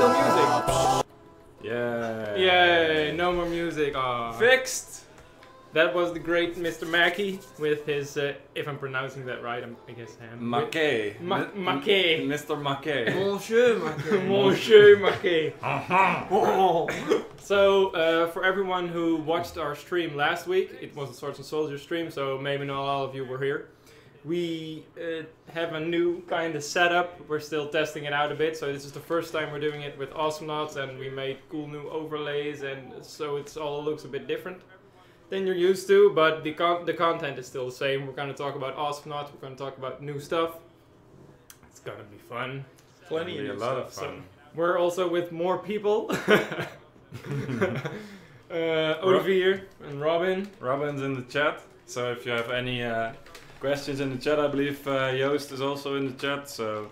still music. Yay. Yay, no more music. Aw. Fixed. That was the great Mr. Mackey with his, if I'm pronouncing that right, I guess him. Mackey. Mackey. Mr. Mackey. Monsieur Mackey. Monsieur Mackey. So, for everyone who watched our stream last week, it was a Swords and Soldiers stream, so maybe not all of you were here. We have a new kind of setup. We're still testing it out a bit, so this is the first time we're doing it with Awesomenauts, and we made cool new overlays, and so it's all looks a bit different than you're used to, but the content is still the same. We're going to talk about Awesomenauts, we're going to talk about new stuff. It's going to be fun. Plenty of lot of fun. So we're also with more people. Olivier and Robin. Robin's in the chat, so if you have any questions in the chat, I believe Joost is also in the chat, so...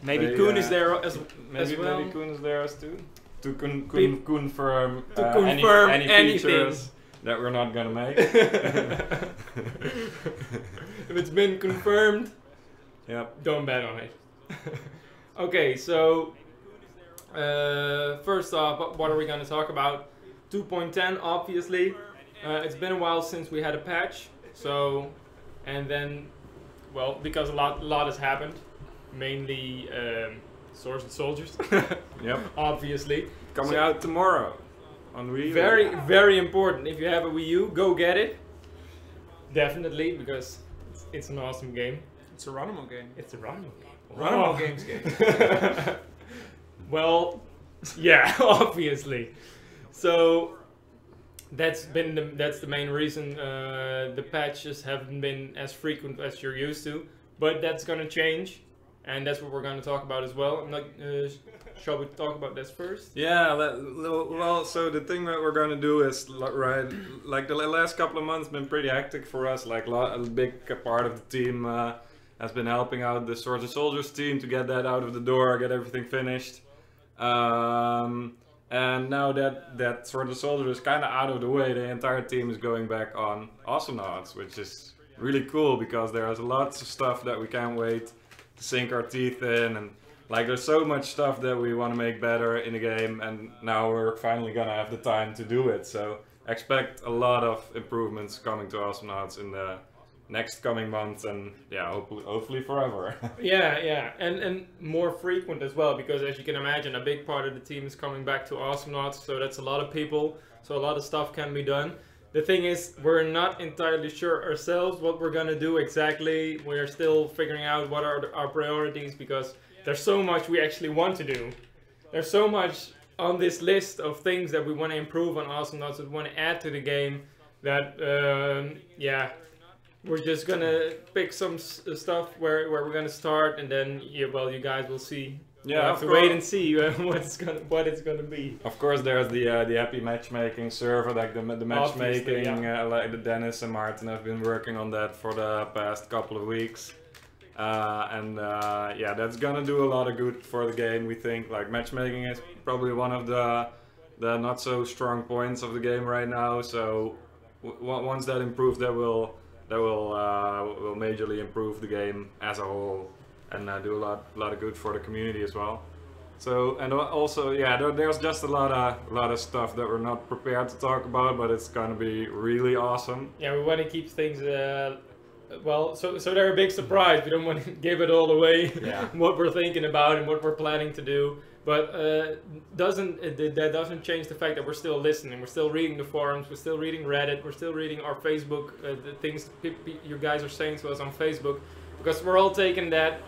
Maybe Koen is there as well. Maybe Koen is there as too. To confirm, confirm any anything features that we're not gonna make. If it's been confirmed, yep. Don't bet on it. Okay, so first off, what are we going to talk about? 2.10, obviously. It's been a while since we had a patch, so, and then, well, because a lot has happened, mainly Swords and Soldiers. Yep. Obviously. Coming out tomorrow. On Wii U. Very important. If you have a Wii U, go get it. Definitely, because it's an awesome game. It's a Ronimo game. It's a Ronimo game. Ronimo games game. Well, yeah, obviously. So that's the main reason the patches haven't been as frequent as you're used to. But that's gonna change, and that's what we're gonna talk about as well. I'm not. Shall we talk about this first? Yeah, well, so the thing that we're going to do is, right, like the last couple of months been pretty hectic for us, like a big part of the team has been helping out the Swords and Soldiers team to get that out of the door, get everything finished. And now that Swords and Soldiers is kind of out of the way, the entire team is going back on Awesomenauts, which is really cool because there's lots of stuff that we can't wait to sink our teeth in, and like there's so much stuff that we want to make better in the game, and now we're finally gonna have the time to do it. So expect a lot of improvements coming to Awesomenauts in the next coming months, and yeah, hopefully forever. Yeah, and more frequent as well, because as you can imagine, a big part of the team is coming back to Awesomenauts, so that's a lot of people, so a lot of stuff can be done. The thing is, we're not entirely sure ourselves what we're gonna do exactly. We're still figuring out what are our priorities, because there's so much we actually want to do. There's so much on this list of things that we want to improve on Awesomenauts, that we want to add to the game, that, yeah, we're just gonna pick some stuff where we're gonna start, and then, yeah, well, you guys will see. Yeah, we'll have to wait and see what it's gonna be. Of course, there's the happy matchmaking server, like the matchmaking, yeah. Like the Dennis and Martin have been working on that for the past couple of weeks. Yeah, that's gonna do a lot of good for the game, we think. Like, matchmaking is probably one of the not so strong points of the game right now, so once that improves, that will majorly improve the game as a whole, and do a lot of good for the community as well. So, and also, yeah, there's just a lot of stuff that we're not prepared to talk about, but it's gonna be really awesome. Yeah, we want to keep things well, so they're a big surprise. We don't want to give it all away, yeah. What we're thinking about and what we're planning to do. But that doesn't change the fact that we're still listening. We're still reading the forums. We're still reading Reddit. We're still reading our Facebook, the things you guys are saying to us on Facebook, because we're all taking that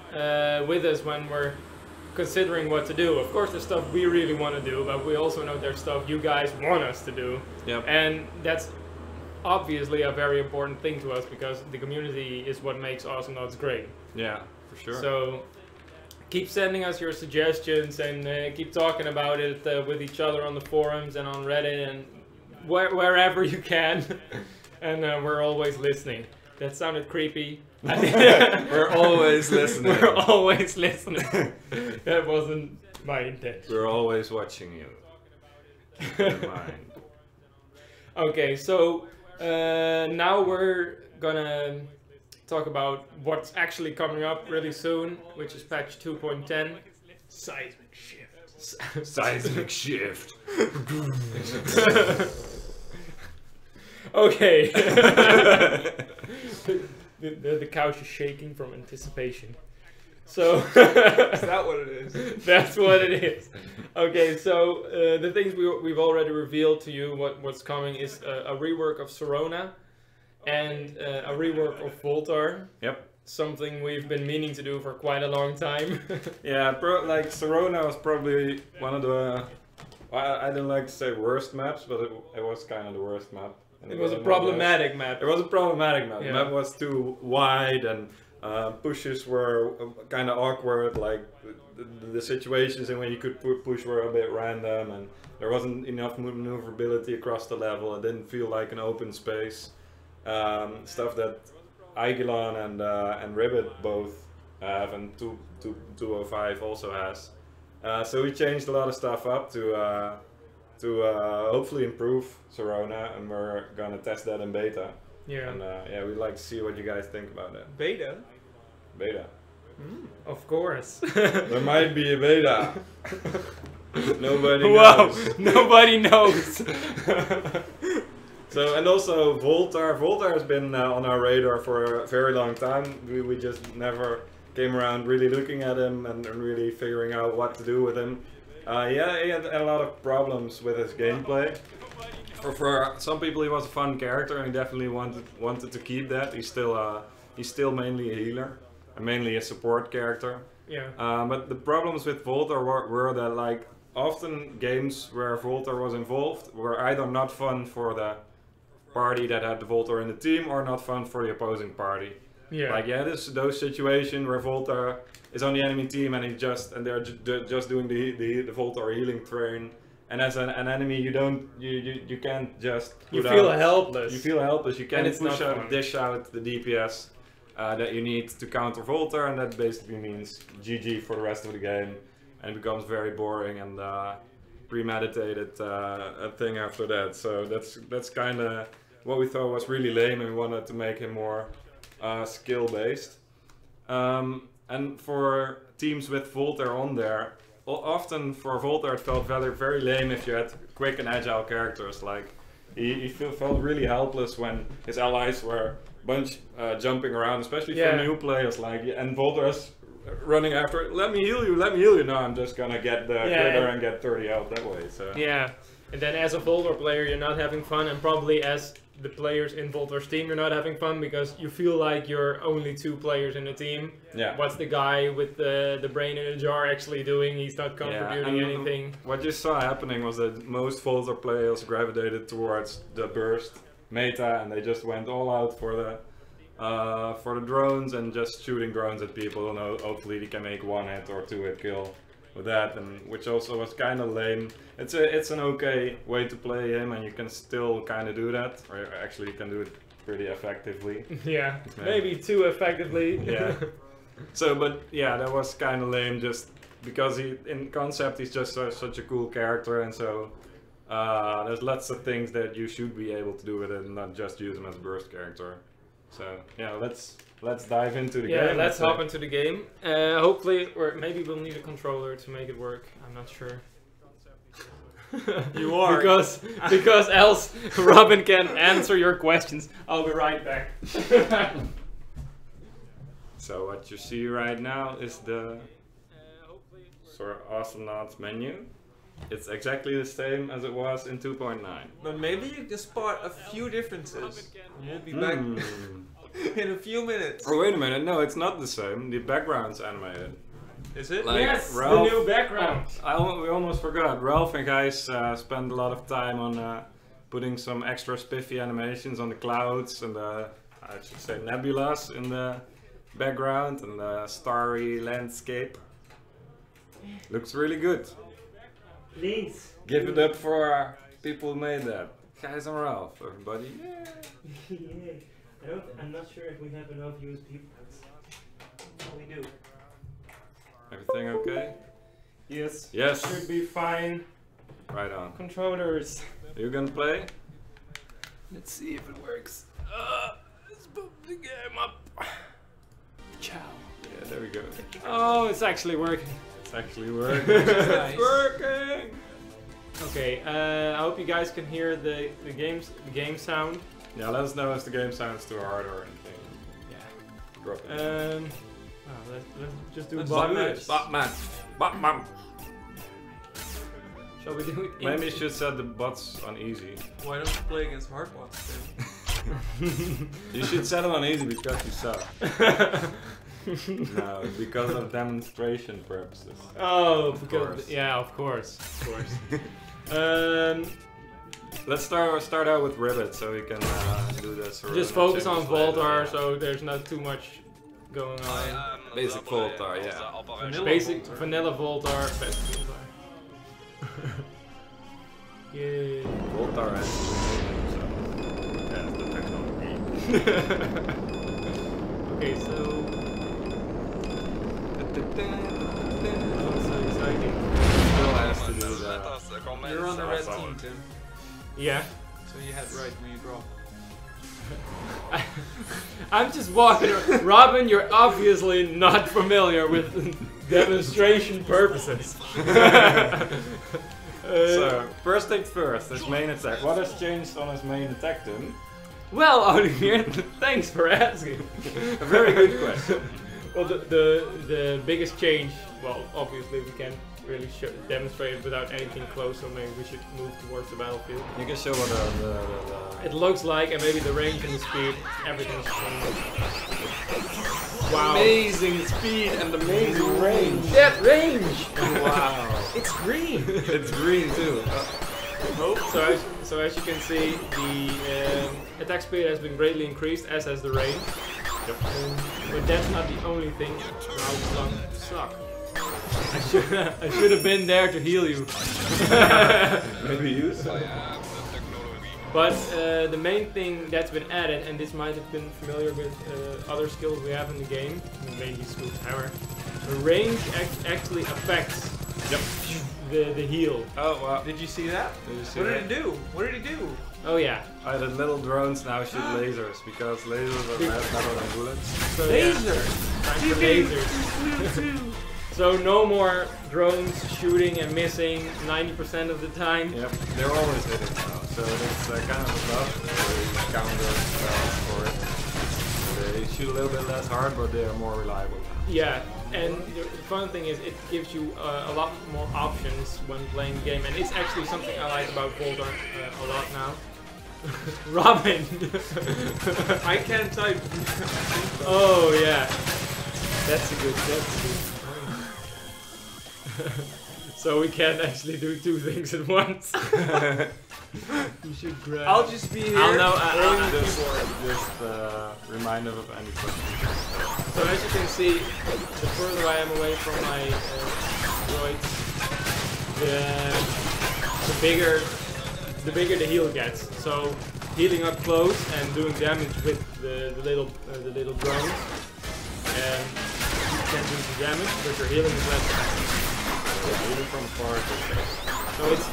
with us when we're considering what to do. Of course, there's stuff we really want to do, but we also know there's stuff you guys want us to do. Yep. And that's obviously a very important thing to us, because the community is what makes Awesomenauts great. Yeah, for sure. So keep sending us your suggestions, and keep talking about it with each other on the forums and on Reddit and wherever you can. And we're always listening. That sounded creepy. We're always listening. We're always listening. That wasn't my intention. We're always watching you. Keep in mind. Okay, so now we're gonna talk about what's actually coming up really soon, which is patch 2.10. Seismic shift. Seismic shift. Okay. The couch is shaking from anticipation. So Is that what it is? that's what it is. Okay, so the things we've already revealed to you, what's coming is a rework of Serona and a rework of Voltar. Yep. Something we've been meaning to do for quite a long time. Yeah, like Serona was probably one of the, I don't like to say worst maps, but it was kind of the worst map. It was a problematic map. It was a problematic map. Yeah. The map was too wide and pushes were kind of awkward. Like the situations in when you could push were a bit random, and there wasn't enough maneuverability across the level. It didn't feel like an open space. Stuff that Aigilon and Ribbit both have, and 205 also has. So we changed a lot of stuff up to hopefully improve Serona, and we're gonna test that in beta. Yeah. And yeah, we'd like to see what you guys think about that. Beta? Beta. Of course. There might be a beta. Nobody Wow, knows. nobody knows. So, and also Voltar. Voltar has been on our radar for a very long time. We just never came around really looking at him and really figuring out what to do with him. Yeah, he had a lot of problems with his gameplay. For some people, he was a fun character, and he definitely wanted to keep that. He's still mainly a healer, and mainly a support character. Yeah. But the problems with Voltar were that, like, often games where Voltar was involved were either not fun for the party that had the Voltar in the team, or not fun for the opposing party. Yeah. Like, yeah, those situations where Voltar is on the enemy team and they're just doing the Voltar healing train. And as an enemy, you can't just You put feel out- helpless. You feel helpless. You And can't it's not fun. dish out the DPS that you need to counter Voltar, and that basically means GG for the rest of the game, and it becomes very boring and premeditated thing after that. So that's kind of what we thought was really lame, and we wanted to make him more skill based. And for teams with Voltar on there, often for Voltar it felt very lame if you had quick and agile characters. Like he felt really helpless when his allies were jumping around, especially for Yeah. new players. Like, and Voltar's running after, let me heal you. No, I'm just gonna get the critter and get 30 health that way. So Yeah. And then as a Voltar player, you're not having fun, and probably as the players in Voltar's team, you're not having fun because you feel like you're only two players in the team. yeah. What's the guy with the brain in a jar actually doing? He's not contributing and anything. What you saw happening was that most Voltar players gravitated towards the burst meta, and they just went all out for the drones and just shooting drones at people. And hopefully they can make one hit or two hit kill with that, and which also was kind of lame. It's an okay way to play him, and you can still kind of do that. Or actually, you can do it pretty effectively. Yeah, maybe too effectively. Yeah. So, but yeah, that was kind of lame, just because in concept he's just such a cool character, and so there's lots of things that you should be able to do with it, and not just use him as a burst character. So yeah, let's dive into the game. Yeah, let's hop into the game. Hopefully, or maybe we'll need a controller to make it work. I'm not sure. You are. because else Robin can answer your questions. I'll be right back. So what you see right now is the sort of Awesomenauts menu. It's exactly the same as it was in 2.9. But maybe you can spot a few differences. We'll be back in a few minutes. Oh, wait a minute, no, it's not the same. The background's animated. Is it? Like, Yes, Ralph- the new background. We almost forgot. Ralph and guys spent a lot of time on putting some extra spiffy animations on the clouds and I should say nebulas in the background and the starry landscape. Looks really good. Please. Give it up for people who made that. Guys and Ralph, everybody. Yeah. I'm not sure if we have enough USB ports. We do. Everything okay? Yes. Yes. Should be fine. Right on. Controllers. Are you gonna play? Let's see if it works. Let's put the game up. Ciao. Yeah, there we go. Oh, it's actually working. It's actually working. It's working. Okay, I hope you guys can hear the game sound. Yeah, let us know if the game sounds too hard or anything. Yeah. Drop it. Let's just do Let's bot do match. it. Batman. Shall we do it? Maybe you should set the bots on easy. Why don't you play against hard bots then? You should set it on easy because you suck. No, because of demonstration purposes. Oh, Of because course. yeah, of course. Let's start out with Ribbit so we can do this. Just focus on changes later, Voltar, yeah. so there's not too much going on. Basic Voltar, yeah. Basic vanilla Voltar, best Voltar. Yay. Voltar has so that's the technology. Okay, so so exciting. Still has to do that. You're on the red team, Tim. Yeah. So you had right when you draw. I'm just walking around. Robin, you're obviously not familiar with demonstration purposes. So, first things first, his main attack. What has changed on his main attack, Tim? Well, Olivier, thanks for asking. A very good question. Well, the biggest change, well, obviously we can't really demonstrate it without anything close, so maybe we should move towards the battlefield. You can show what the It looks like, and maybe the range and the speed, everything's changed. Wow. amazing speed and amazing range. That range! Wow. It's green! It's green too. So as you can see, the attack speed has been greatly increased, as has the range. Yep. But that's not the only thing. Wow, suck. I should have been there to heal you. Maybe you suck. But the main thing that's been added, and this might have been familiar with other skills we have in the game, mainly School Tower, the range actually affects the heal. Oh wow. Did you see that? Did you see What that? did it do? What did it do? Oh yeah. The little drones now shoot lasers because lasers are better than bullets. So, Laser! Time for lasers. So no more drones shooting and missing 90% of the time. Yep, they're always hitting now, so it's kind of a buff. They counter spells for it. They shoot a little bit less hard, but they are more reliable now. Yeah, and the fun thing is it gives you a lot more options when playing the game, and it's actually something I like about Voltar a lot now. Robin! I can't type. Oh yeah, that's a good. So we can't actually do two things at once. You should grab. I'll just be here. I'll know. Just remind them of any questions. So as you can see, the further I am away from my droids, the bigger the heal gets. So healing up close and doing damage with the little drones, and you can do some damage, but your healing is less. Even from far. So it's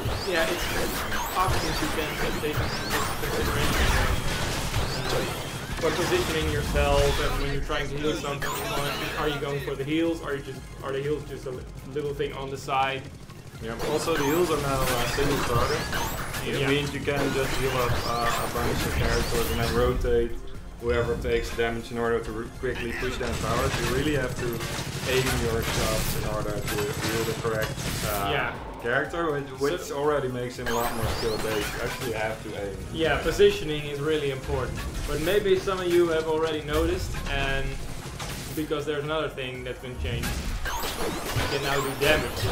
options you can take into consideration for positioning yourself, and when you're trying to heal something, are you going for the heals, or are the heals just a little thing on the side? Yeah. Also, the heals are now single target. It means you can just heal up a bunch of characters and then rotate whoever takes damage in order to quickly push them forward. You really have to aim your shots in order to heal the correct character, which already makes him a lot more skill based. You actually have to aim. Yeah, positioning is really important. But maybe some of you have already noticed, and because there's another thing that's been changed. You can now do damage.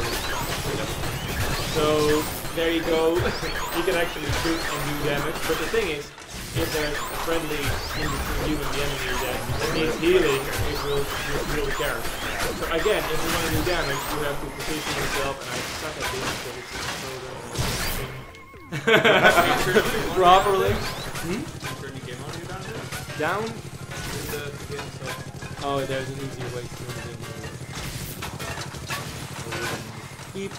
So there you go. You can actually shoot and do damage. But the thing is, if there's a friendly in between you and the enemy that needs healing, it will heal the character. So again, if you want to do damage, you have to position yourself, and I suck at this because it's so properly. Turn the game audio down there. Down? So. Oh, there's an easier way to do it. Keep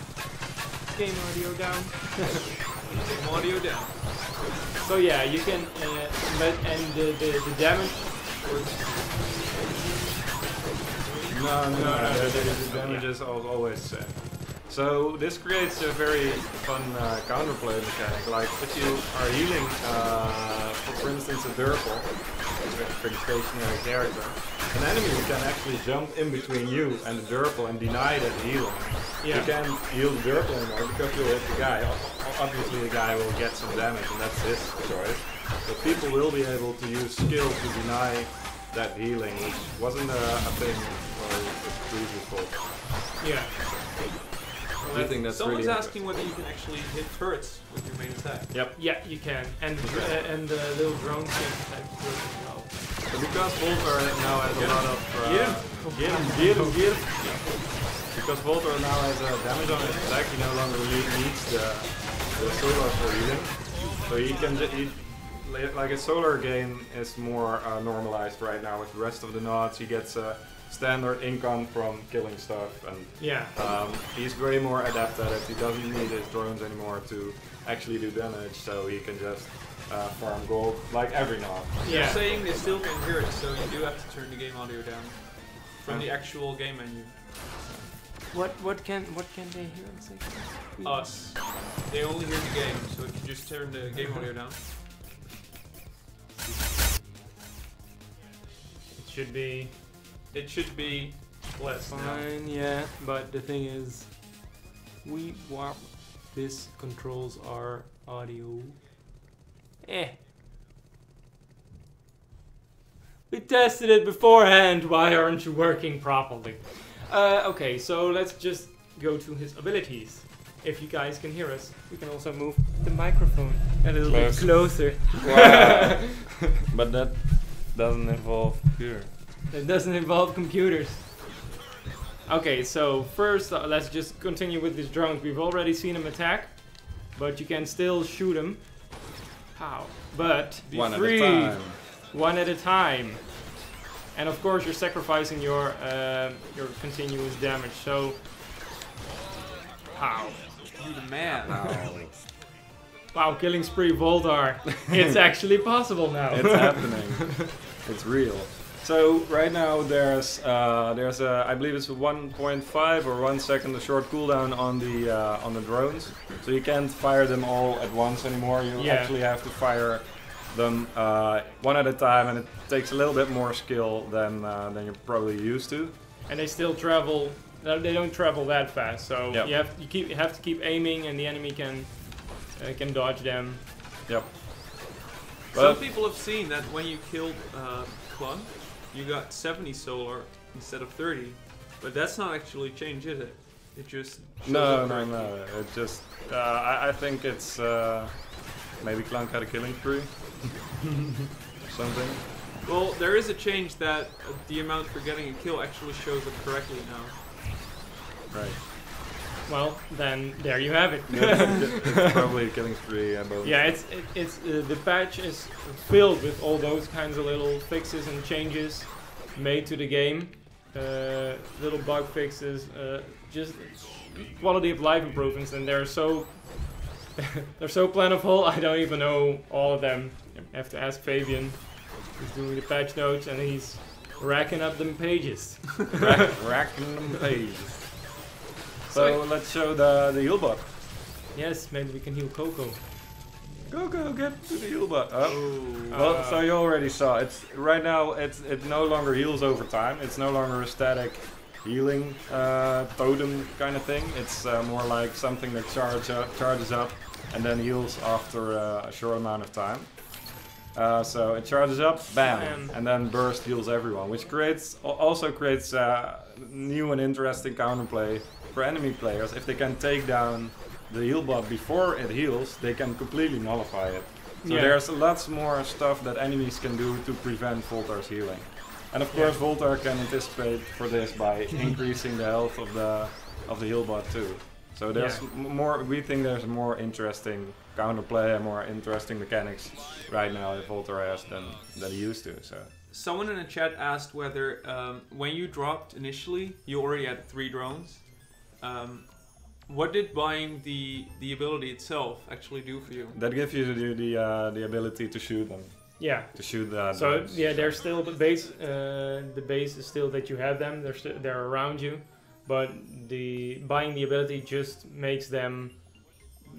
game audio down. Game audio down. So yeah, you can, and the damage. The damage is always the same. So this creates a very fun counterplay mechanic. Like if you are healing, for instance, a Durple, which is a pretty stationary character, an enemy can actually jump in between you and the Durple and deny that healing. Yeah. You can't heal the Durple anymore because you'll hit the guy. Obviously the guy will get some damage and that's his choice. But people will be able to use skill to deny that healing, which wasn't a thing for the previous Volt. Yeah. I think that's Someone's really asking whether you can actually hit turrets with your main attack. Yep. Yeah, you can. And the little drones can attack turrets as well. So because Voltor now has a lot of get him. Because Voltor now has damage on his attack, he no longer needs the solar for healing. So he can like his solar game is more normalized right now with the rest of the nods. He gets a standard income from killing stuff, and he's way more adept at it. He doesn't need his drones anymore to actually do damage, so he can just farm gold like every nod. Yeah. You're saying they still can hear it, so you do have to turn the game audio down from the actual game menu. What can they hear exactly? Us. They only hear the game, so if you just turn the game audio down. It should be less. Fine, yeah, but the thing is, this controls our audio. We tested it beforehand. Why aren't you working properly? Okay, so let's just go to his abilities. If you guys can hear us, we can also move the microphone a little bit closer. Wow. But that doesn't involve computer. It doesn't involve computers. Okay, so first let's just continue with these drones. We've already seen him attack, but you can still shoot him. How? But be free. One at a time. And of course you're sacrificing your continuous damage, so... How? You the man. Wow, killing spree Voltar. It's actually possible now. It's happening. It's real. So right now there's a, I believe it's a 1.5 or 1 second a short cooldown on the drones. So you can't fire them all at once anymore. You actually have to fire them one at a time, and it takes a little bit more skill than you're probably used to. And they still travel. They don't travel that fast, so you have to keep aiming, and the enemy can dodge them. Yep. Some people have seen that when you killed Clun, you got 70 solar instead of 30, but that's not actually changed, is it? It just no. It just I think it's maybe Clank had a killing spree. Something. Well, there is a change that the amount for getting a kill actually shows up correctly now. Right. Well, then there you have it. It's probably a killing spree. Yeah, it's the patch is filled with all those kinds of little fixes and changes made to the game, little bug fixes, just quality of life improvements, and they're so plentiful. I don't even know all of them. I have to ask Fabian. He's doing the patch notes and he's racking up them pages. Racking them pages. So let's show the heal bot. Yes, maybe we can heal Coco. Coco, get to the heal bot. Well, so you already saw. It's right now. It no longer heals over time. It's no longer a static healing totem kind of thing. It's more like something that charges up and then heals after a short amount of time. So it charges up, bam, and then burst heals everyone, which also creates new and interesting counterplay for enemy players. If they can take down the heal bot before it heals, they can completely nullify it. So there's lots more stuff that enemies can do to prevent Voltar's healing. And of course Voltar can anticipate for this by increasing the health of the heal bot too. So there's more. We think there's more interesting counterplay and more interesting mechanics right now that Voltar has than he used to. So someone in the chat asked whether when you dropped initially, you already had 3 drones. What did buying the ability itself actually do for you? That gives you the ability to shoot them. Yeah. to shoot the So drones. yeah, they're still the base. The base is still that you have them. They're around you, but buying the ability just makes them.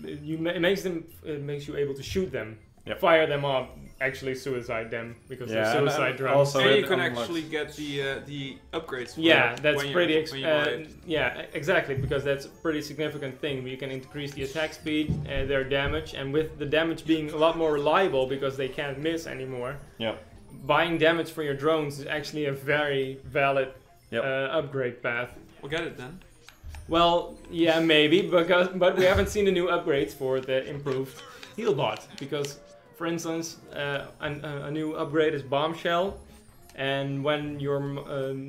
It makes you able to shoot them, Yep. fire them up, actually suicide them because Yeah, they're and suicide drones. also and it you can unlocks- actually get the upgrades. For Yeah, it that's when pretty. when you buy it. Yeah, exactly, because that's a pretty significant thing. You can increase the attack speed, their damage, and with the damage being a lot more reliable because they can't miss anymore. Yep. Buying damage for your drones is actually a very valid Yep. upgrade path. We'll get it then. Well, yeah, maybe, but we haven't seen the new upgrades for the improved heal bot. Because, for instance, a new upgrade is Bombshell, and when your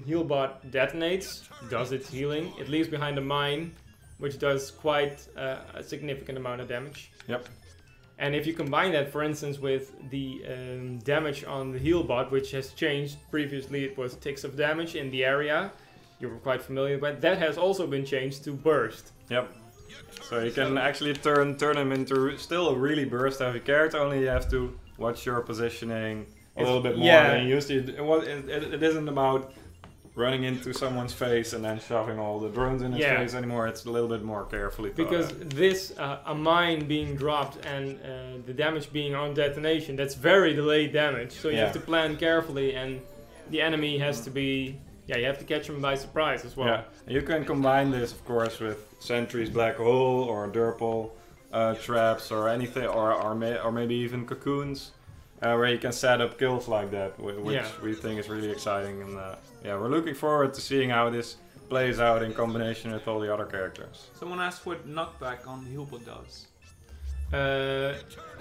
heal bot detonates, does its healing, it leaves behind a mine, which does quite a significant amount of damage. Yep. And if you combine that, for instance, with the damage on the heal bot, which has changed, previously it was ticks of damage in the area. You were quite familiar with that. Has also been changed to burst. Yep. So you can actually turn him into still a really burst heavy character. Only you have to watch your positioning a little bit more. yeah. than you used to. It isn't about running into someone's face and then shoving all the drones in his Yeah. face anymore. It's a little bit more carefully thought Because out. this, a mine being dropped and the damage being on detonation, that's very delayed damage. So you Yeah. have to plan carefully, and the enemy has to be. Yeah, you have to catch them by surprise as well. Yeah, and you can combine this, of course, with Sentry's Black Hole or Durple traps or anything, or maybe even cocoons, where you can set up kills like that, which Yeah. we think is really exciting. And yeah, we're looking forward to seeing how this plays out in combination with all the other characters. Someone asked what knockback on Healbot does.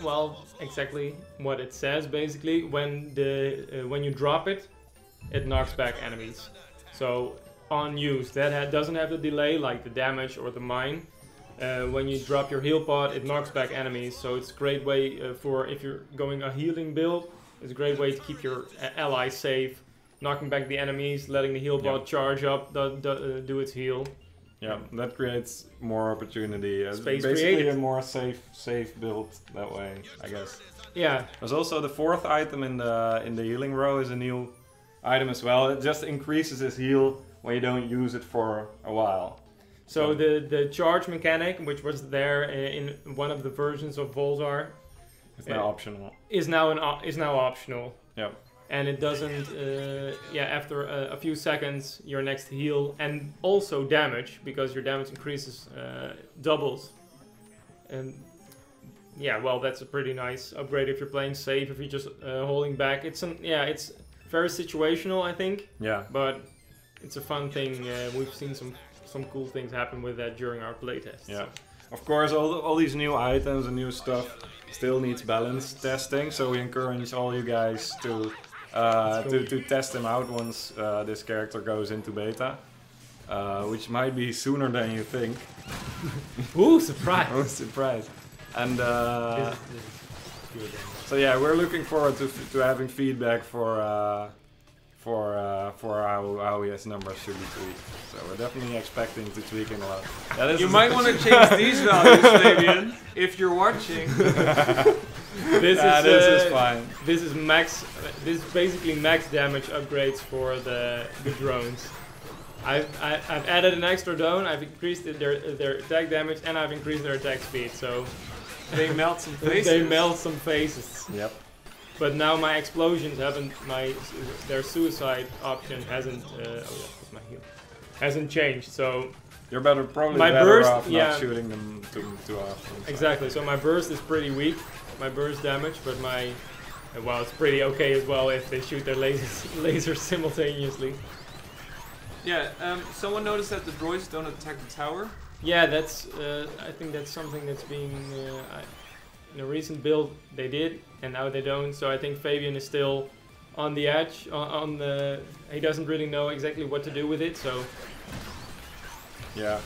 Well, exactly what it says. Basically, when you drop it, it knocks back enemies. So on use, that doesn't have the delay like the damage or the mine. When you drop your heal pod, it knocks back enemies. So it's a great way for if you're going a healing build. It's a great way to keep your allies safe, knocking back the enemies, letting the heal pod charge up, do its heal. Yeah, that creates more opportunity. Space basically created. a more safe build that way, I guess. Yeah, There's also the fourth item in the healing row is a new item as well. It just increases his heal when you don't use it for a while. so the charge mechanic, which was there in one of the versions of Volzar, It's now optional. is now optional. Yep. And it doesn't, after a few seconds, your next heal and also damage, because your damage increases, doubles. And yeah, well, that's a pretty nice upgrade if you're playing safe, if you're just holding back. It's very situational, I think, Yeah. but it's a fun thing. We've seen some cool things happen with that during our playtest. Yeah. Of course, all these new items and new stuff still needs balance testing, so we encourage all you guys to test them out once this character goes into beta, which might be sooner than you think. Ooh, surprise! Oh, surprise! And This is good. so yeah, we're looking forward to having feedback for how his numbers should be tweaked. So we're definitely expecting to tweak in a lot. Yeah, this You is- might want to change these values, Fabian, if you're watching. This this is is fine. This is max. This is basically max damage upgrades for the drones. I've added an extra drone. I've increased their attack damage and I've increased their attack speed. So They melt some faces. they melt some faces. Yep. But now my explosions haven't. Their suicide option hasn't. What's my heal? Hasn't changed. So You're probably My better burst, off yeah. not shooting them too often. so. exactly. So my burst is pretty weak. My burst damage, but my it's pretty okay as well if they shoot their lasers simultaneously. Yeah, someone noticed that the droids don't attack the tower. Yeah, that's. I think that's something that's being. In a recent build, they did, and now they don't. So I think Fabian is still on the edge. On the, he doesn't really know exactly what to do with it. So Yeah.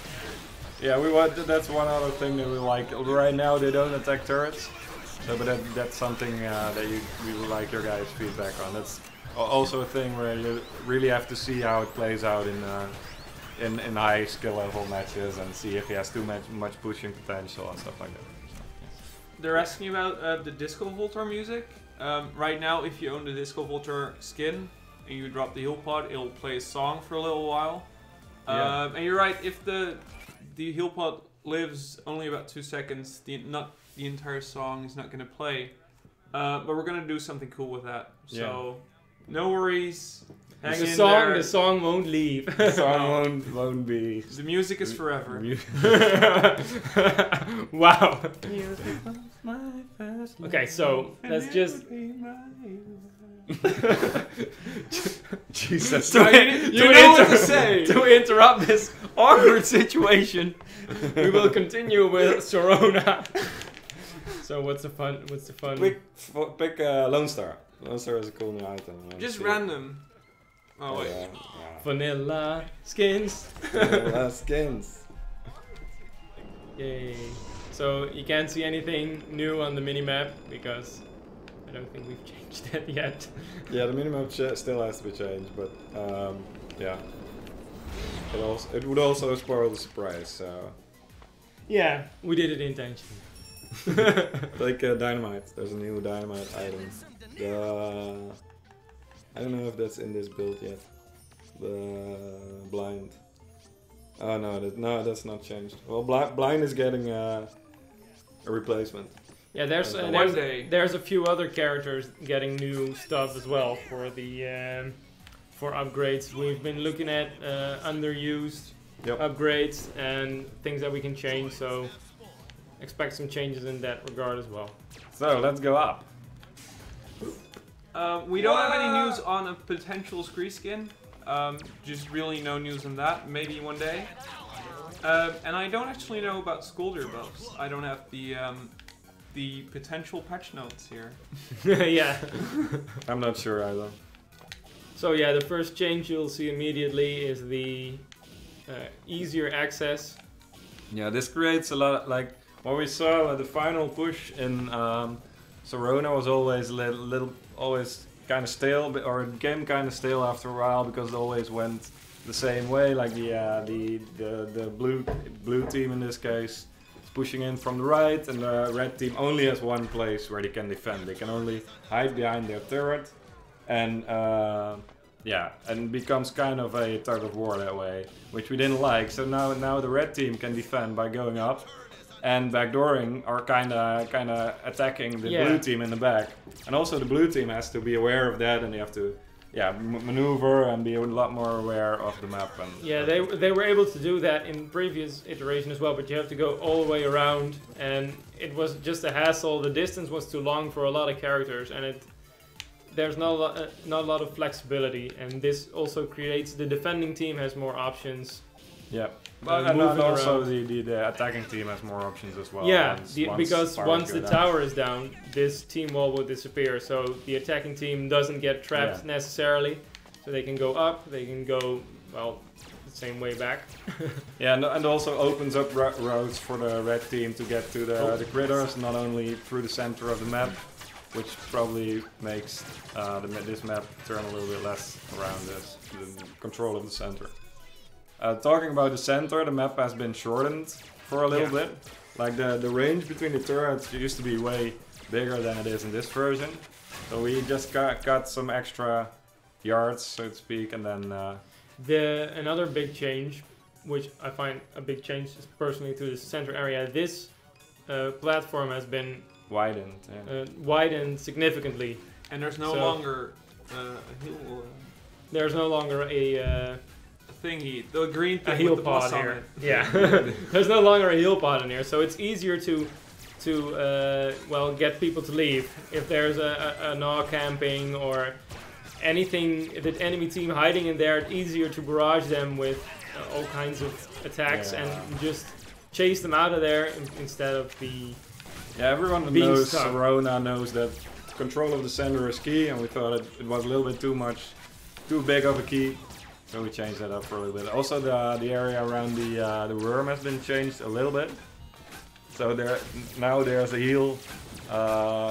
Yeah, we want. That's one other thing that we like. Right now, they don't attack turrets, so but that's something that we would like your guys' feedback on. That's also a thing where you really have to see how it plays out in high skill level matches and see if he has too much pushing potential and stuff like that. They're asking about the Disco Voltar music. right now, if you own the Disco Vulture skin and you drop the heal pod, it'll play a song for a little while. And you're right, if the heal pod lives only about 2 seconds, not the entire song is not going to play. But we're going to do something cool with that. So, no worries. Hang in there. The song won't leave. The song won't be. The music is forever. Wow. Okay, so let's just. Jesus. You know what to say. To interrupt this awkward situation, we will continue with Sharona. So what's the fun? Pick Lone Star. Lone Star is a cool new item. Just random. Oh wait. Yeah. Vanilla skins. Vanilla skins. Yay. So you can't see anything new on the minimap because I don't think we've changed that yet. Yeah, the minimap still has to be changed, but yeah. It would also spoil the surprise, so... Yeah, we did it intentionally. Like dynamite. There's a new dynamite item. I don't know if that's in this build yet. The blind. Oh no, that's not changed. Well, blind is getting a replacement. Yeah, there's a few other characters getting new stuff as well for the for upgrades. We've been looking at underused upgrades and things that we can change. So expect some changes in that regard as well. So let's go up. We don't have any news on a potential Scree skin. Just really no news on that. Maybe one day. And I don't actually know about Scolder buffs. I don't have the potential patch notes here. Yeah. I'm not sure either. So yeah, the first change you'll see immediately is the easier access. Yeah, this creates a lot of, like what we saw at the final push in Sharona was always always kind of stale, or the game kind of stale after a while because it always went the same way. Like the blue team in this case is pushing in from the right, and the red team only has one place where they can defend. They can only hide behind their turret, and and becomes kind of a tug of war that way, which we didn't like. So now the red team can defend by going up and backdooring, or kind of attacking the blue team in the back. And also the blue team has to be aware of that, and they have to maneuver and be a lot more aware of the map. And yeah, they were able to do that in previous iteration as well, but you have to go all the way around, and it was just a hassle. The distance was too long for a lot of characters, and there's not a lot of flexibility, and this also creates the defending team has more options. Yeah, and also the attacking team has more options as well. Yeah, because once the tower is down, this team wall will disappear, so the attacking team doesn't get trapped necessarily, so they can go up, they can go, well, the same way back. Yeah, and also opens up roads for the red team to get to the critters, not only through the center of the map, which probably makes this map turn a little bit less around the control of the center. Talking about the center, the map has been shortened for a little bit. Like the range between the turrets used to be way bigger than it is in this version. So we just got some extra yards, so to speak, and then... Another big change, which I find a big change personally to the center area, this platform has been widened significantly. And there's no longer a hill... There's no longer a... thingy, the green thing a heal with the pod plus on here. it. Yeah, there's no longer a heal pod in here, so it's easier to get people to leave. If there's a gnaw camping or anything, the enemy team hiding in there, it's easier to barrage them with all kinds of attacks and just chase them out of there instead of the. Yeah, everyone that knows Sharona knows that control of the center is key, and we thought it was a little bit too big of a key. So we changed that up for a little bit. Also, the area around the worm has been changed a little bit. So now there's a heal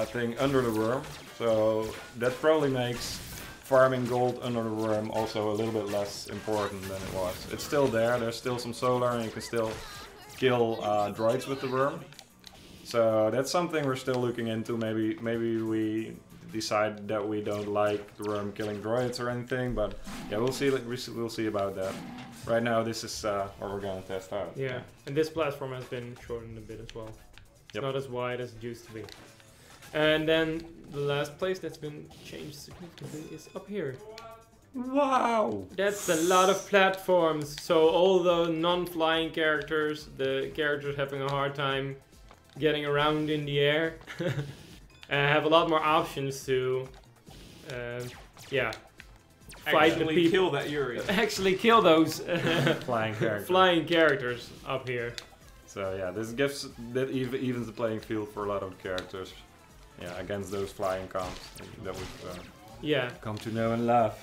thing under the worm. So that probably makes farming gold under the worm also a little bit less important than it was. It's still there. There's still some solar, and you can still kill droids with the worm. So that's something we're still looking into. Maybe decide that we don't like the worm killing droids or anything, but yeah, we'll see. We'll see about that. Right now, this is what we're gonna test out. Yeah, and this platform has been shortened a bit as well. It's Yep. not as wide as it used to be. And then the last place that's been changed significantly is up here. Wow! That's a lot of platforms. So all the non-flying characters, the characters having a hard time getting around in the air, have a lot more options to, yeah, fight the Actually people. kill that Yuri. Actually kill those Flying character. flying characters up here. So yeah, this gives that evens the playing field for a lot of characters. Yeah, against those flying comps that we've Yeah. come to know and love.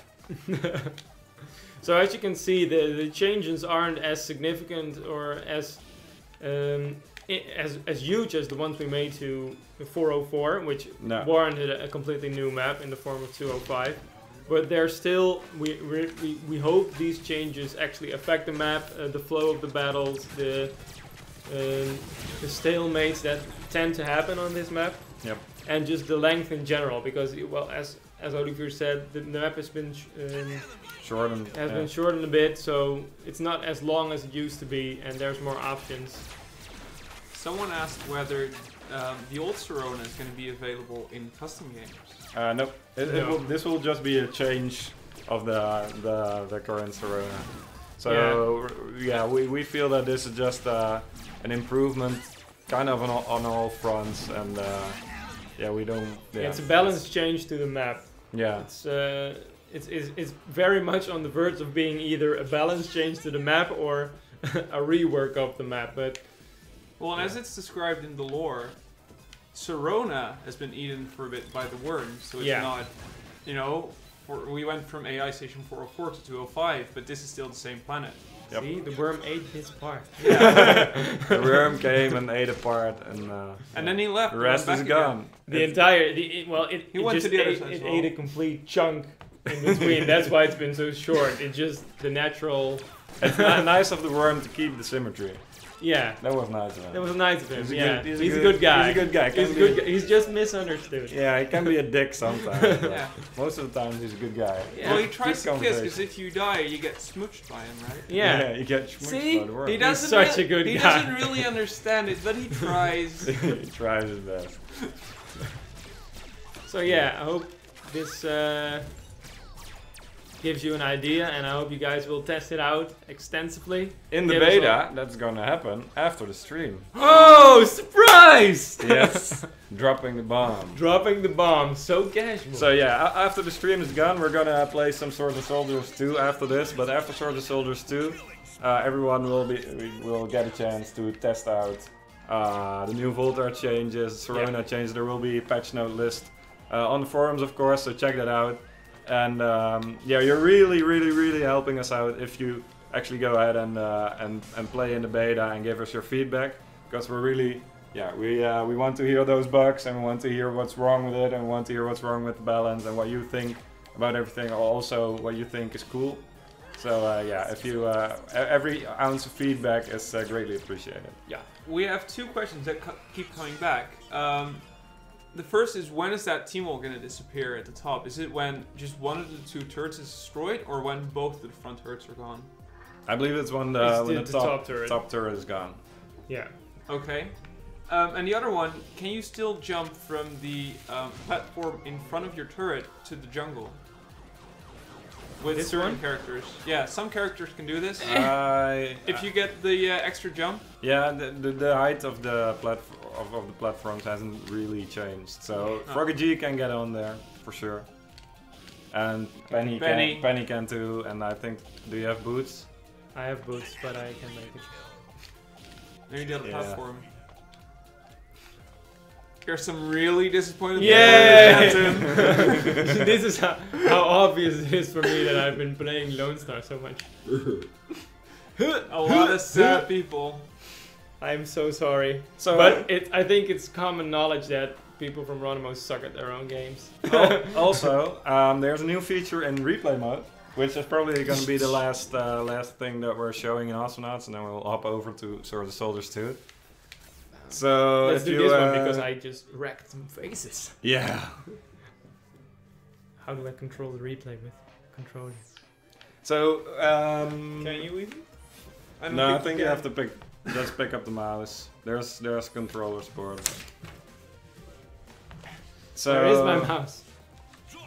So as you can see, the changes aren't as significant or as as huge as the ones we made to 404, which No. warranted a completely new map in the form of 205. But they're still, we hope these changes actually affect the map, the flow of the battles, the stalemates that tend to happen on this map. Yep. And just the length in general, because well, as Olivier said, the map has been Shortened. been shortened a bit, so it's not as long as it used to be, and there's more options. Someone asked whether the old Serona is going to be available in custom games. Nope. No. This will just be a change of the current Serona. So yeah, we feel that this is just an improvement, kind of on all fronts, and yeah, we don't. Yeah, It's a balance change to the map. Yeah. It's very much on the verge of being either a balance change to the map or a rework of the map, but Well, and as it's described in the lore, Serona has been eaten for a bit by the worms, so it's Yeah. not, you know, we went from AI Station 404 to 205, but this is still the same planet. Yep. see, the worm ate his part. The worm came and ate apart, And then he left. the and rest went is back again. gone. The entire, He it went just to the other ate, side as it well. ate a complete chunk in between. That's why it's been so short. It's just the natural, It's nice of the worm to keep the symmetry. yeah. That was nice of him. That was nice of him. He's a Yeah, good- he's a good guy. He's a good guy. He's Can a be- good guy. He's just misunderstood. Yeah, he can be a dick sometimes. but Yeah. Most of the time, he's a good guy. Yeah. Well, he Good tries to kiss, conversation. because if you die, you get smooched by him, right? Yeah. You get schmooched See? by the worm. He doesn't such a good he guy. doesn't really understand it, but he tries. He tries his best. So yeah, I hope this gives you an idea, and I hope you guys will test it out extensively. In the Give us beta, that's gonna happen after the stream. Oh, surprise! Yes, dropping the bomb. Dropping the bomb, so casual. So yeah, after the stream is gone, we're gonna play some Sword of Soldiers 2 after this. But after Sword of Soldiers 2, everyone will get a chance to test out the new Voltar changes, Serona changes. There will be a patch note list on the forums, of course. So check that out. And yeah, you're really helping us out if you actually go ahead and play in the beta and give us your feedback, because we're really, yeah, we want to hear those bugs, and we want to hear what's wrong with it, and we want to hear what's wrong with the balance and what you think about everything, also what you think is cool. So yeah, if you every ounce of feedback is greatly appreciated. Yeah. We have two questions that keep coming back. The first is, when is that team wall going to disappear at the top? Is it when just one of the two turrets is destroyed, or when both of the front turrets are gone? I believe it's when It's the top turret. top turret is gone. Yeah. Okay. And the other one, can you still jump from the platform in front of your turret to the jungle? With This certain one? characters. Yeah, some characters can do this. If you get the extra jump. Yeah, the height of the platforms hasn't really changed. So Froggy G can get on there for sure, and Penny can too. And I think, do you have boots? I have boots, but I can make it. Maybe the other Yeah. platform. There's some really disappointed Yay! people. This is how obvious it is for me that I've been playing Lone Star so much. A lot of sad people. I'm so sorry. So, But I think it's common knowledge that people from Ronimo suck at their own games. Also, there's a new feature in replay mode, which is probably going to be the last thing that we're showing in Awesomenauts, and then we'll hop over to Sword of the Soldiers 2. So Let's if do you, this one because I just wrecked some faces. Yeah. How do I control the replay with controller? So, Can you even? no, I think you have to just pick up the mouse. There's controller support. So Where is my mouse?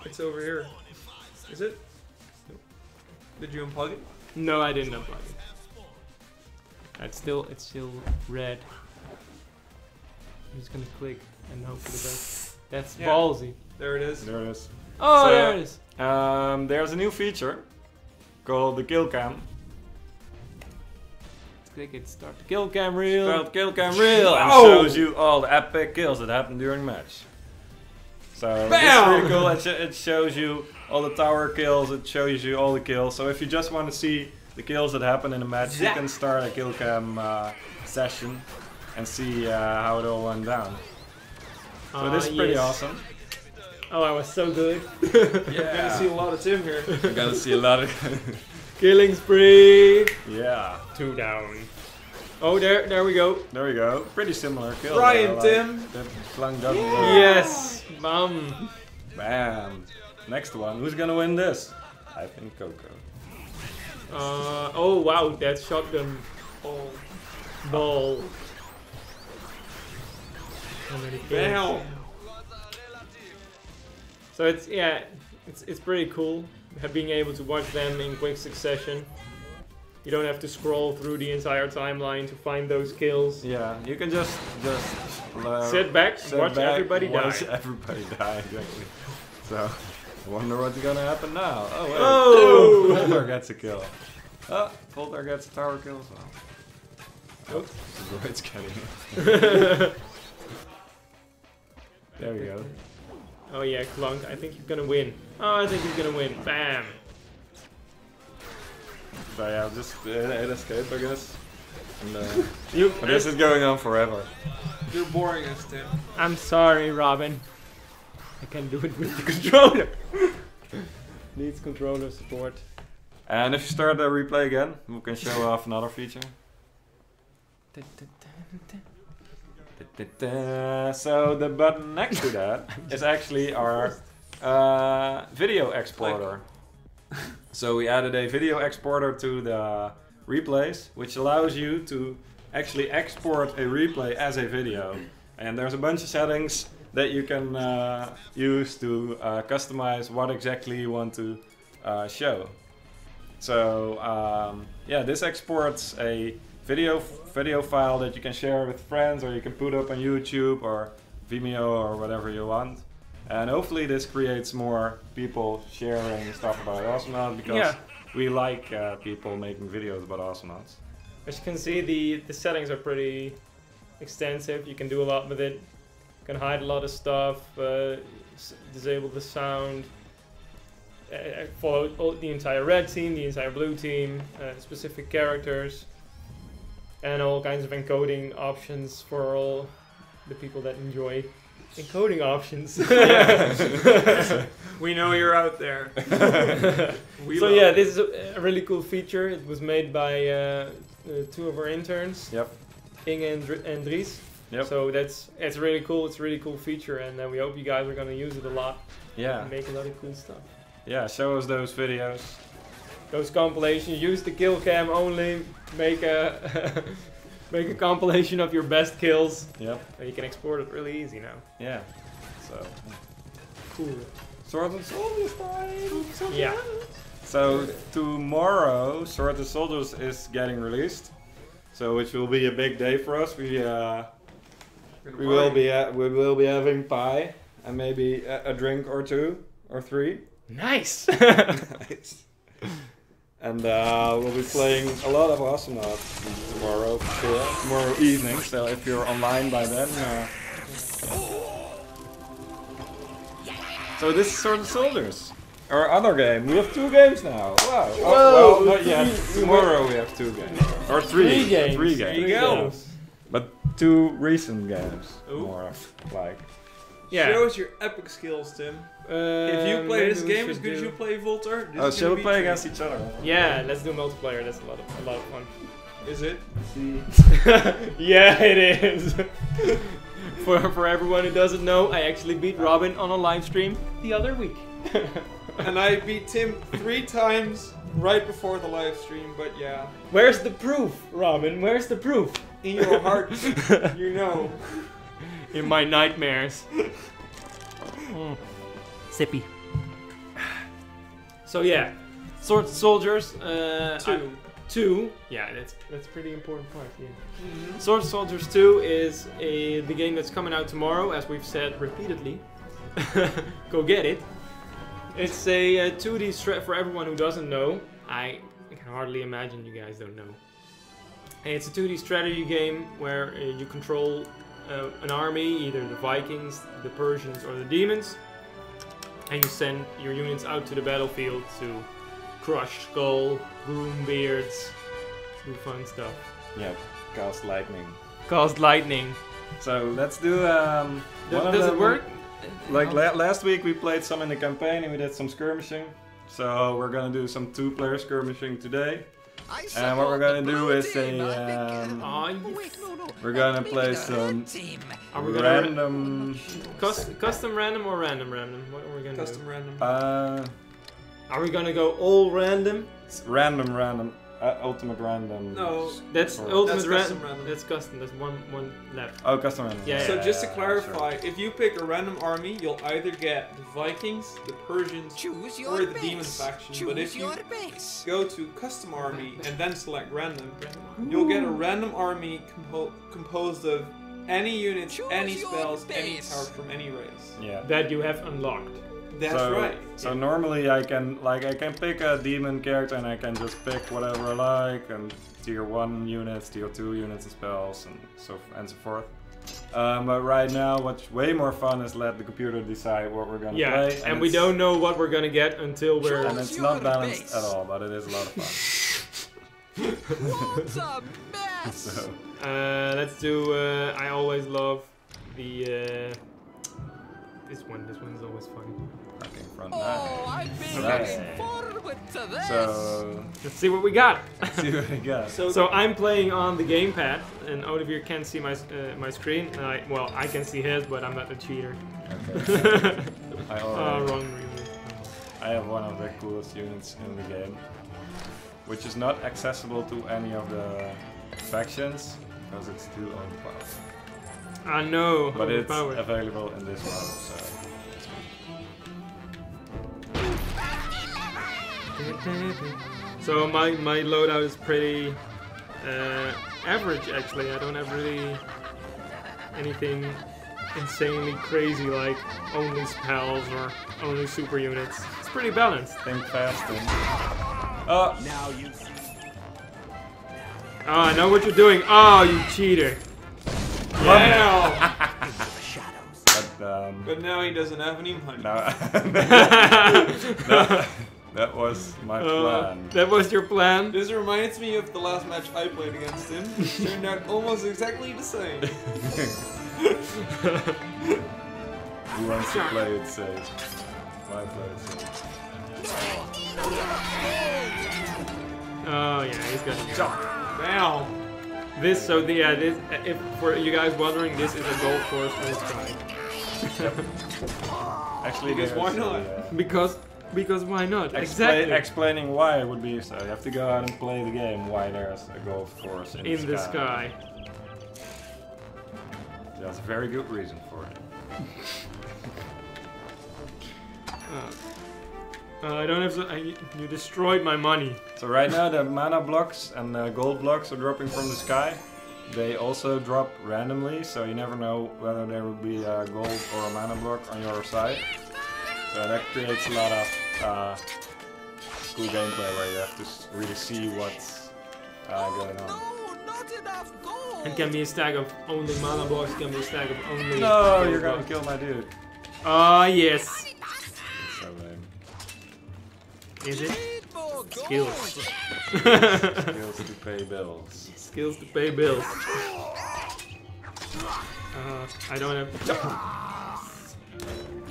It's over here. Is it? Did you unplug it? No, I didn't unplug it. It's still red. I'm just gonna click and hope for the best. That's Yeah. ballsy. There it is. There it is. Oh, So, there it is. There's a new feature called the kill cam. Let's click it. Start the kill cam reel. Called kill cam reel and Oh! shows you all the epic kills that happen during match. So this is pretty cool. It shows you all the tower kills. It shows you all the kills. So if you just want to see the kills that happen in a match, you can start a kill cam session and see how it all went down. So this is pretty yes. awesome. Oh, I was so good. You're gonna see a lot of Tim here. You're gonna see a lot of Killing spree. yeah. 2 down. Oh, there we go. There we go. Pretty similar kills. Brian, like Tim. The flung down. Yes. Bam. Bam. Next one. Who's gonna win this? I think Coco. Oh wow, that shotgun ball. How many kills? Bam. So it's pretty cool being able to watch them in quick succession. You don't have to scroll through the entire timeline to find those kills. Yeah, you can just Sit back, watch back, everybody watch die. everybody die, exactly. So, I wonder what's gonna happen now. Oh, wait. Oh! Voltar gets a kill. Oh, Voltar gets a tower kill as well. Oh, the droid's getting it. There we go. Oh yeah, Clunk, I think you're gonna win. Oh, I think you're gonna win. Bam! So yeah, just it escaped, I guess. And, You, but this is going on forever. You're boring us, Tim. I'm sorry, Robin. I can do it with the controller. Needs controller support. And if you start the replay again, we can show off another feature. So the button next to that is actually our video exporter. So we added a video exporter to the replays, which allows you to actually export a replay as a video. And there's a bunch of settings that you can use to customize what exactly you want to show. So yeah, this exports a video file that you can share with friends, or you can put up on YouTube or Vimeo or whatever you want. And hopefully this creates more people sharing stuff about Awesomenauts, because we like people making videos about Awesomenauts. As you can see, the settings are pretty extensive. You can do a lot with it. You can hide a lot of stuff, disable the sound, follow the entire red team, the entire blue team, specific characters, and all kinds of encoding options for all the people that enjoy encoding options. We know you're out there. So yeah, this is a really cool feature. It was made by 2 of our interns, Yep. Inge and Dries. Yep. So it's really cool. It's a really cool feature, and we hope you guys are gonna use it a lot Yeah. and make a lot of cool stuff. Yeah, show us those videos. Those compilations, use the kill cam only. Make a make a compilation of your best kills. Yep. And you can export it really easy now. Yeah. So Cool. Swords and Soldiers time. Yeah. So tomorrow, Swords and Soldiers is getting released. So which will be a big day for us. We will be having pie and maybe a drink or 2 or 3. Nice. Nice. And we'll be playing a lot of Awesomenauts tomorrow for sure. Tomorrow evening. So if you're online by then. So this is Swords and Soldiers. Our other game. We have 2 games now. Wow. Whoa. Oh, well, not yet. Tomorrow we have 2 games. Or 3. 3 games. 3 games. There you go. But 2 recent games. Ooh. More like. Yeah. Show us your epic skills, Tim. If you play this game as good as you play Voltar, this Oh, is shall gonna we be play tricky. against each other? Yeah, let's do multiplayer. That's a lot of fun. Is it? Yeah, it is. For everyone who doesn't know, I actually beat Robin on a live stream the other week. And I beat Tim 3 times right before the live stream, but yeah. Where's the proof, Robin? Where's the proof? In your heart, you know. In my nightmares. Sippy. So yeah, Sword Soldiers. 2. Yeah, that's pretty important part. Yeah. Sword Soldiers 2 is the game that's coming out tomorrow, as we've said repeatedly. Go get it. It's a 2D strat for everyone who doesn't know. I can hardly imagine you guys don't know. It's a 2D strategy game where you control an army, either the Vikings, the Persians, or the demons, and you send your units out to the battlefield to crush Skull, groom beards, do fun stuff. Yeah, cast lightning. Cast lightning. So let's do Does it work? Like last week we played some in the campaign and we did some skirmishing. So we're gonna do some 2-player skirmishing today. And what we're gonna do is we're gonna play some random... Custom random or random? What are we gonna Custom do? random. Are we gonna go all random? Random. Ultimate random. No. That's Or- ultimate That's custom random. That's custom. There's one left. Oh, custom random. Yeah, So just to sure. clarify, if you pick a random army, you'll either get the Vikings, the Persians, or the demon faction. But if you go to custom army and then select random, you'll get a random army composed of any units, any spells, any power from any race. Yeah. That you have unlocked. That's so, right. So normally I can pick a demon character and I can just pick whatever I like, and tier 1 units, tier 2 units and spells and so forth. But right now what's way more fun is let the computer decide what we're gonna play. And we don't know what we're gonna get until we're... And it's not balanced at all, but it is a lot of fun. What a mess! So, let's do... I always love the... This one's always fun. fucking front Oh, nine. I've been Right. looking forward to this. So, Let's see what we got. let's see what we got. So I'm playing on the gamepad, and Olivier can't see my screen. Well, I can see his, but I'm not a cheater. Okay. Wrong reason. I have one of the coolest units in the game, which is not accessible to any of the factions because it's too overpowered. I know. But it's overpowered. available in this model, so. So my loadout is pretty average actually. I don't have really anything insanely crazy like only spells or only super units. It's pretty balanced. Think fast and... Oh! Now you see. Oh, I know what you're doing. Oh, you cheater. Wow! But, But now he doesn't have any money. no, that was my plan. That was your plan? This reminds me of the last match I played against him. It turned out almost exactly the same. Who wants to play it safe? Why play it safe? Oh yeah, he's gonna Jump! Now, this. So the this. If for you guys wondering, this is a golf course for this guy. Actually, Because why there's not? Because why not? Exactly. Explaining why it would be so. You have to go out and play the game. Why there's a golf course in In the sky. There's a very good reason for it. I don't have. You destroyed my money. So right now the mana blocks and the gold blocks are dropping from the sky. They also drop randomly, so you never know whether there will be a gold or a mana block on your side. So that creates a lot of cool gameplay where you have to really see what's going on. No, not enough gold. It can be a stack of only mana blocks. It can be a stack of only. No, gold you're gonna blocks. kill my dude. Ah yes. It's so lame. Is it? Need more gold. Skills. Skills to pay bills. Skills to pay bills. I don't have.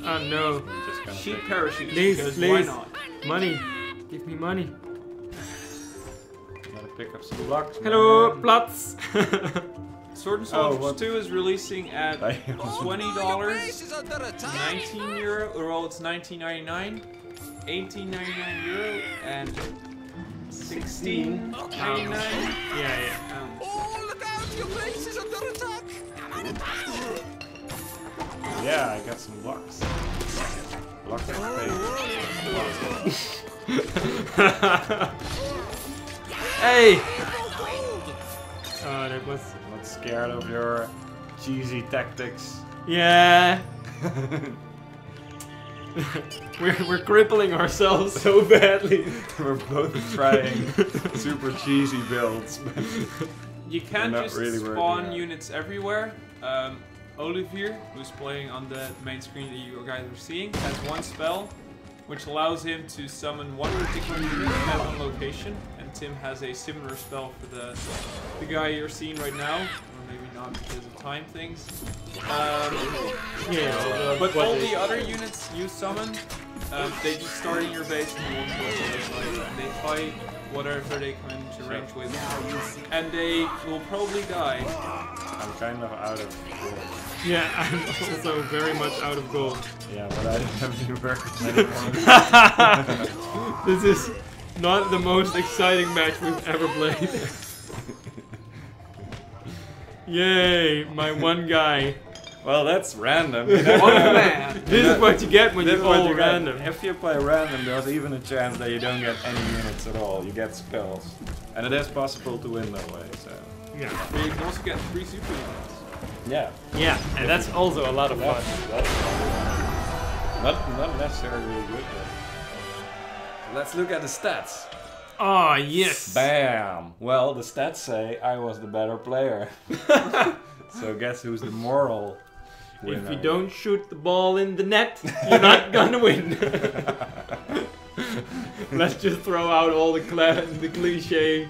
Oh no. You're just gonna sheep take- parachutes, Please, because please. why not? Money. Give me money. Gotta pick up some blocks. Hello, man. plots. Sword and Oh, Soldiers what? 2 is releasing at I- $20, Base is under attack. 19 euro, or well, it's 19.99, 18.99 euro, and 16.99 Yeah. pounds. Oh, look out! Your base is under attack. Yeah, I got some blocks. Blocks of Hey! Oh, that was. Not scared of your cheesy tactics. Yeah. we're crippling ourselves so badly. We're both trying super cheesy builds. You can't not just really working spawn out. units everywhere. Olivier, who's playing on the main screen that you guys are seeing, has one spell which allows him to summon one particular unit at one location, and Tim has a similar spell for the guy you're seeing right now, or maybe not because of time things. But all the other units you summon, they just start in your base and one place, and they fight whatever they come into range with, and they will probably die. I'm kind of out of gold. Yeah, I'm also very much out of gold. Yeah, but I don't have any workers anymore. This is not the most exciting match we've ever played. Yay, my one guy. Well, that's random. One man! This is what you get when This you is what all you get. random. If you play random, there's even a chance that you don't get any units at all. You get spells. And it is possible to win that way, so... Yeah. But you can also get 3 super units. Yeah. Yeah, and that's also a lot of fun. That's not necessarily really good, but... Let's look at the stats. Oh, yes. Bam! Well, the stats say I was the better player. So guess who's the moral winner? If you don't shoot the ball in the net, you're not gonna win. Let's just throw out all the cliche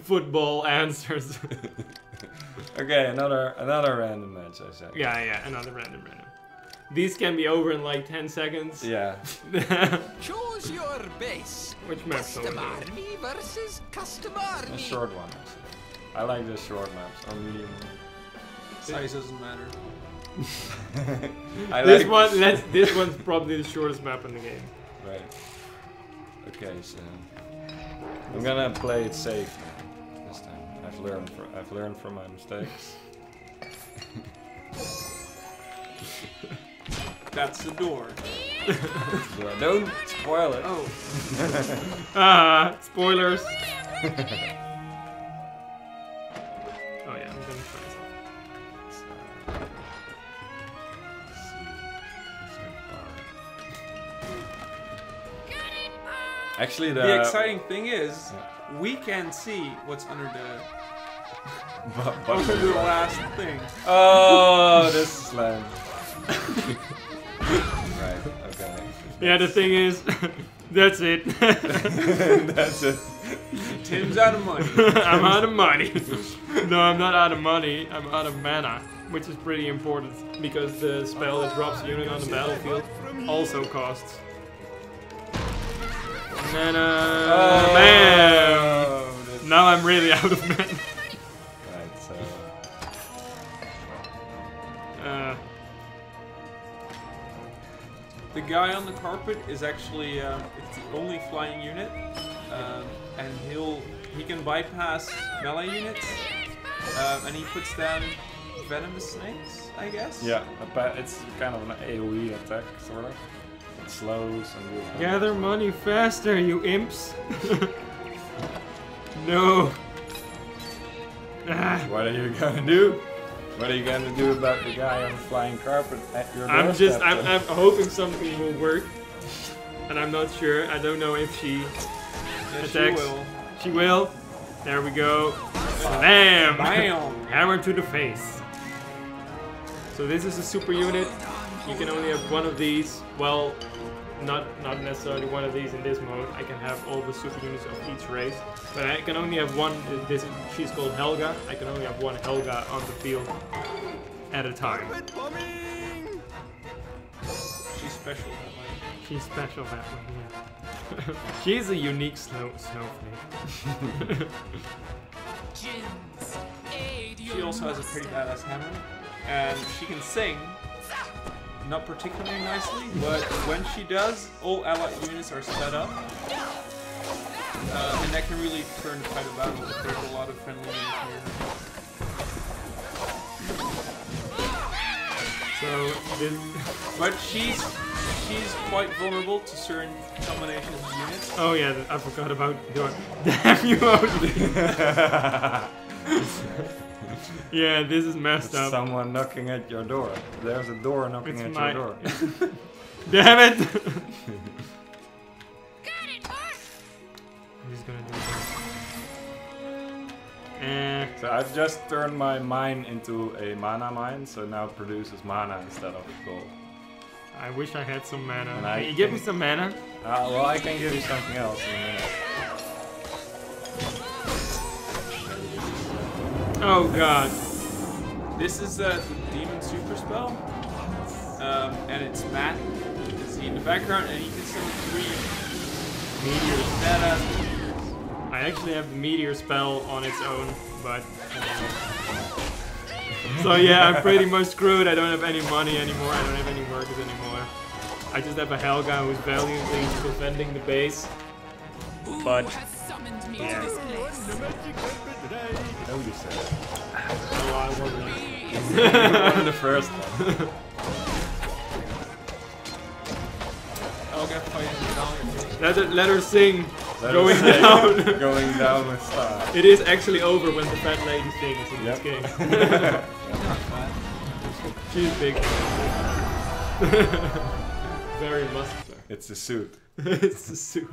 football answers. Okay, another random match, I say. Yeah, another random. These can be over in like 10 seconds. Yeah. Choose your base. Which map shall we Custom do? army versus custom A army. short one, actually. I like the short maps, or medium Size doesn't matter. I This like this one's probably the shortest map in the game. Right. Okay, so I'm gonna play it safe now. This time. I've learned from my mistakes. That's the door. So don't spoil it. Oh. Spoilers. Oh yeah, I'm gonna try something. Actually, The exciting thing is, we can see what's under the last thing. Oh, this is slam. Right. Okay. Yeah, the thing is, that's it. That's it. Tim's out of money. I'm out of money. No, I'm not out of money. I'm out of mana, which is pretty important because the spell that drops a unit on the battlefield also costs mana. Bam! Oh, that's Now I'm really out of mana. right. So The guy on the carpet is actually it's the only flying unit, and he can bypass melee units, and he puts down venomous snakes, I guess. yeah, it's kind of an AOE attack, sort of. It slows and moves. Gather money faster, you imps. No. Ah. What are you gonna do? What are you gonna do about the guy on the flying carpet at your doorstep? I'm hoping something will work. And I'm not sure. I don't know if she Yes, attacks. she will. She will. There we go. Bam! Bam! Hammer to the face. So this is a super unit. You can only have one of these. Well, not necessarily one of these in this mode. I can have all the super units of each race. But I can only have one. She's called Helga. I can only have one Helga on the field at a time. Carpet bombing. She's special that way. She's special that way, yeah. She's a unique snowflake. Jins, aid She your also has a pretty badass hammer, and she can sing. Not particularly nicely, but when she does, all allied units are sped up. And that can really turn the tide of battle if there's a lot of friendly units here. So this. But she's quite vulnerable to certain combinations of units. Oh yeah, I forgot about the damn you Odin. Yeah, this is messed up. Someone knocking at your door. There's a door knocking at your door. Damn it! Got it, I'm just gonna do that. So I've just turned my mine into a mana mine, so now it produces mana instead of gold. I wish I had some mana. And Can you give me some mana? Well, I can give you something else in a minute. Oh god. This is the demon super spell, and it's matte. You can see in the background, and you can see 3 meteors. Badass meteors. I actually have the meteor spell on its own, but. So yeah, I'm pretty much screwed. I don't have any money anymore. I don't have any workers anymore. I just have a Helga who's valiantly defending the base. But yeah. Notice it. Oh, I wasn't. One of the first one. I'll get fighting down. Let her sing. Let Going us say, down. Going down with style. It is actually over when the fat lady sings in this game. She's big. Very muscular. It's a suit. It's a suit.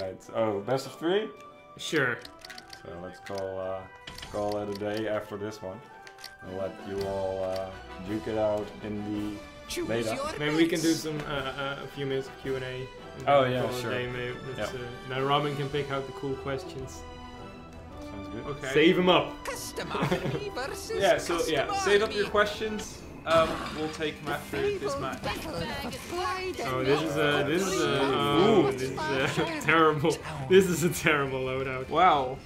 Right. Oh, best of 3? Sure. So let's call it a day after this one. I'll let you all duke it out in the beta. Maybe we can do some a few minutes of Q&A. Oh yeah, sure. Maybe Yep. now Robin can pick out the cool questions. Sounds good. Okay. Save him up. Customary versus Yeah, so yeah, customary. save up your questions. We'll take them after this match. Oh, this is a terrible. This is a terrible loadout. Wow.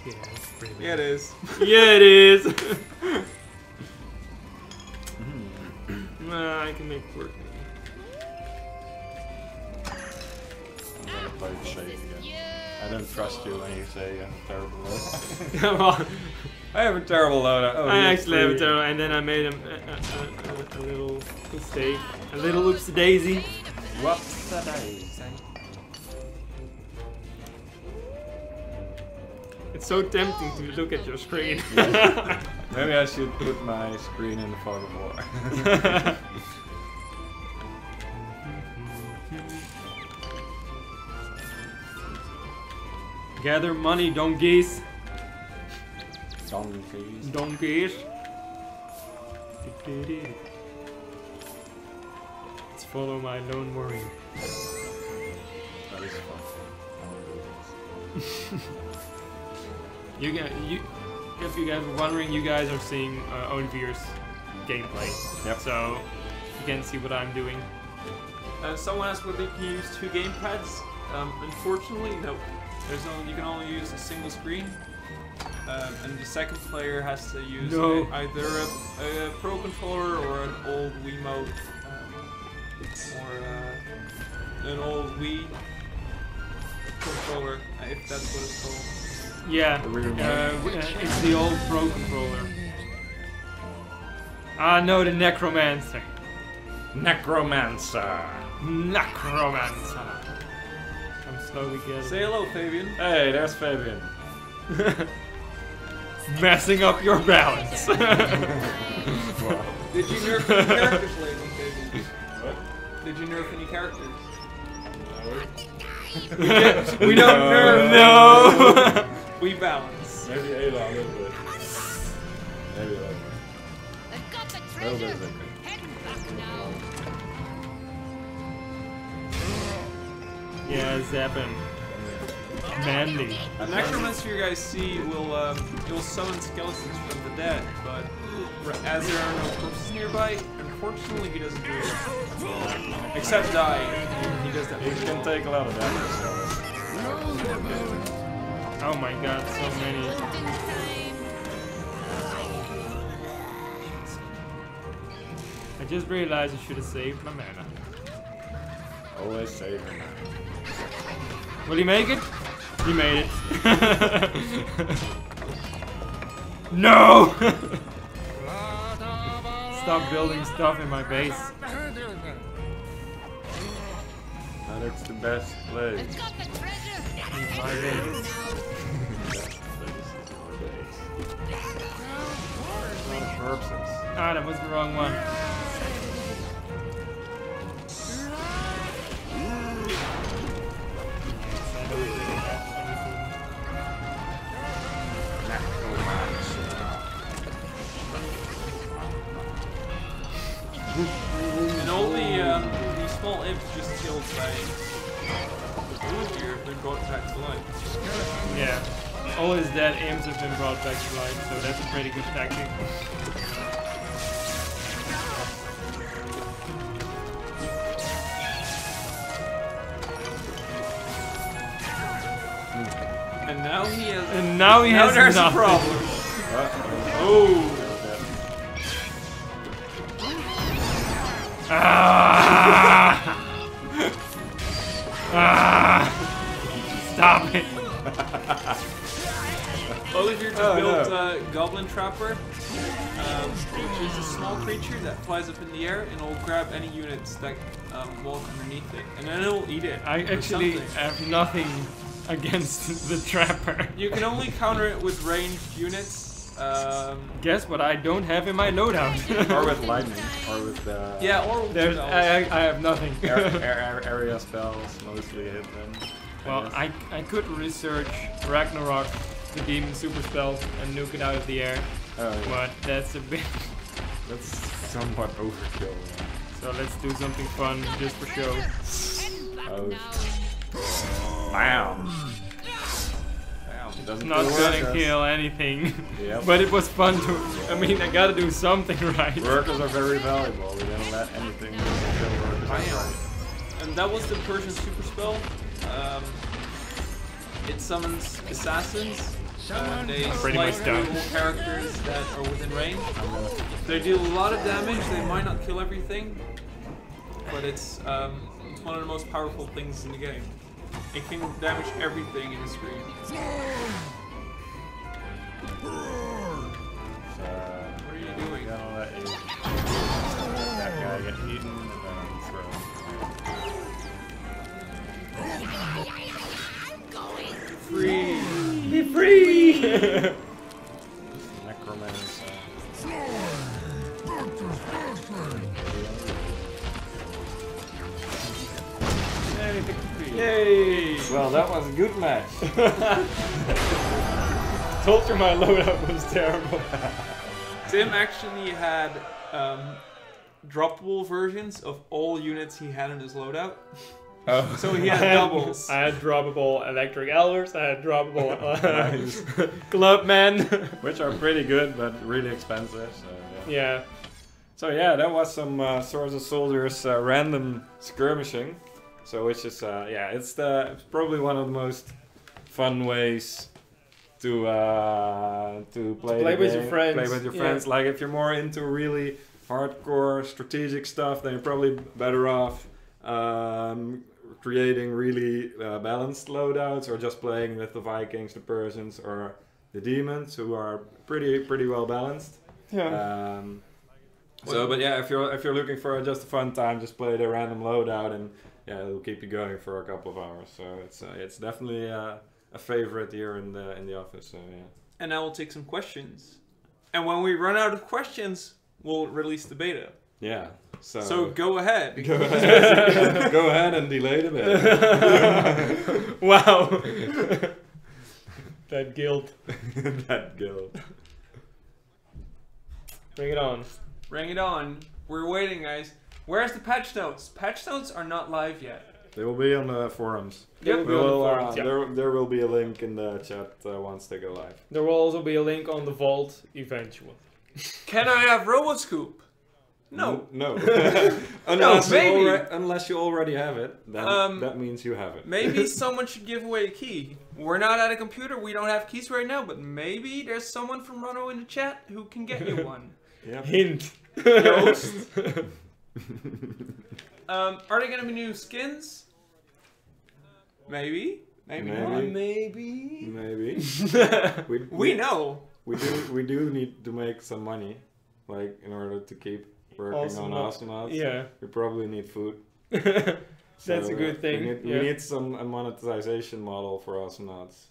Yeah, it's pretty bad. Yeah, it is. Yeah, it is. Nah, I can make it work. I'm gonna play the shade again. I don't trust you when you say a terrible loadout. Come on. I have a terrible loadout. Oh, I you actually have a free. terrible, and then I made a little mistake, a little oopsie daisy. Whoops a daisy. It's so tempting to look at your screen. Maybe I should put my screen in the fog of war. Gather money, donkeys. Donkeys. Donkeys. Let's follow my lone warrior. That is fun. If you guys were wondering, you guys are seeing Oliver's gameplay. Yep. So you can see what I'm doing. Someone asked whether you can use 2 gamepads. Unfortunately, no. You can only use a single screen. And the second player has to use either a Pro controller or an old Wiimote, or an old Wii controller, if that's what it's called. Yeah, it's the old Pro controller. Ah, no, the Necromancer. Necromancer. Necromancer. I'm slowly getting. Say hello, Fabian. Hey, there's Fabian. Messing up your balance. Did you nerf any characters lately, Fabian? What? Did you nerf any characters? We don't nerf. No. We balance. Maybe Ayla a little bit. Maybe a little bit. I've got the A little treasure. bit is okay. Heading back now. Yeah, Zappin. Mandy. The Necromancer you guys see will summon skeletons from the dead, but as there are no corpses nearby, unfortunately he doesn't do it. Except die. He does that. He can take a lot of damage. So. Oh my god, so many. I just realized I should have saved my mana. Always save him. Will he make it? He made it. No! Stop building stuff in my base. And it's the best place. I've got the treasure. My base. Ah, that was the wrong one. And all the small imps just killed by the blue here have been brought back to life. Yeah. All his dead imps have been brought back to life, so that's a pretty good tactic. And now he has. And now he has there's nothing. a problem. Oh. Ah! Ah! Stop it! Olivier just built Goblin Trapper, which is a small creature that flies up in the air and will grab any units that walk underneath it, and then it'll eat it. I or actually something. have nothing against the trapper. You can only counter it with ranged units. Guess what I don't have in my loadout? Or with lightning, or with the Yeah, or with There's, spells. I have nothing. area spells mostly hit them. Well, I could research Ragnarok, the demon super spell, and nuke it out of the air, Oh, yeah. but that's a bit. That's somewhat overkill. Yeah. So let's do something fun just for show. Heading back Oh. now. Bam! It doesn't Not kill gonna workers. kill anything, Yep. but it was fun to. I mean, I gotta do something right. Workers are very valuable. We don't let anything kill workers. Bam. And that was the Persian super spell. It summons assassins. They Pretty much slice done. through all characters that are within range. They deal a lot of damage. They might not kill everything, but it's one of the most powerful things in the game. It can damage everything in the screen. So, What are you doing? I'm gonna let that guy get eaten and then throw Free. Be free! necromancer. Yay! Well, that was a good match. Told you my loadout was terrible. Tim actually had droppable versions of all units he had in his loadout. Oh. So he had doubles. I had droppable electric elders, I had droppable Nice. clubmen. Which are pretty good, but really expensive. So yeah. Yeah. So yeah, that was some Swords of Soldiers random skirmishing. So which is it's probably one of the most fun ways to play play the with your game, friends, Play with your yeah. friends. Like if you're more into really hardcore strategic stuff, then you're probably better off creating really balanced loadouts, or just playing with the Vikings, the Persians, or the demons, who are pretty well balanced. Yeah. But yeah, if you're looking for just a fun time, just play the random loadout, and yeah, it'll keep you going for a couple of hours. So it's definitely a favorite here in the office. So yeah. And now we'll take some questions. And when we run out of questions, we'll release the beta. Yeah. So go ahead. Go ahead. Go ahead and delay the bit. Wow. That guilt. That guild. Bring it on. Bring it on. We're waiting, guys. Where's the patch notes? Patch notes are not live yet. They will be on the forums. They will be on the forums, yeah. There will be a link in the chat once they go live. There will also be a link on the vault eventually. Can I have RoboScoop? No. No. maybe. Unless you already have it, then that means you have it. Maybe someone should give away a key. We're not at a computer. We don't have keys right now, but maybe there's someone from Ronimo in the chat who can get you one. Yep. Hint. Joost. Are there gonna be new skins? Maybe. Maybe not. Maybe. Maybe. We know. We do need to make some money, like in order to keep working on Awesomenauts. Yeah. We probably need food. That's So, a good thing. We need some monetization model for Awesomenauts.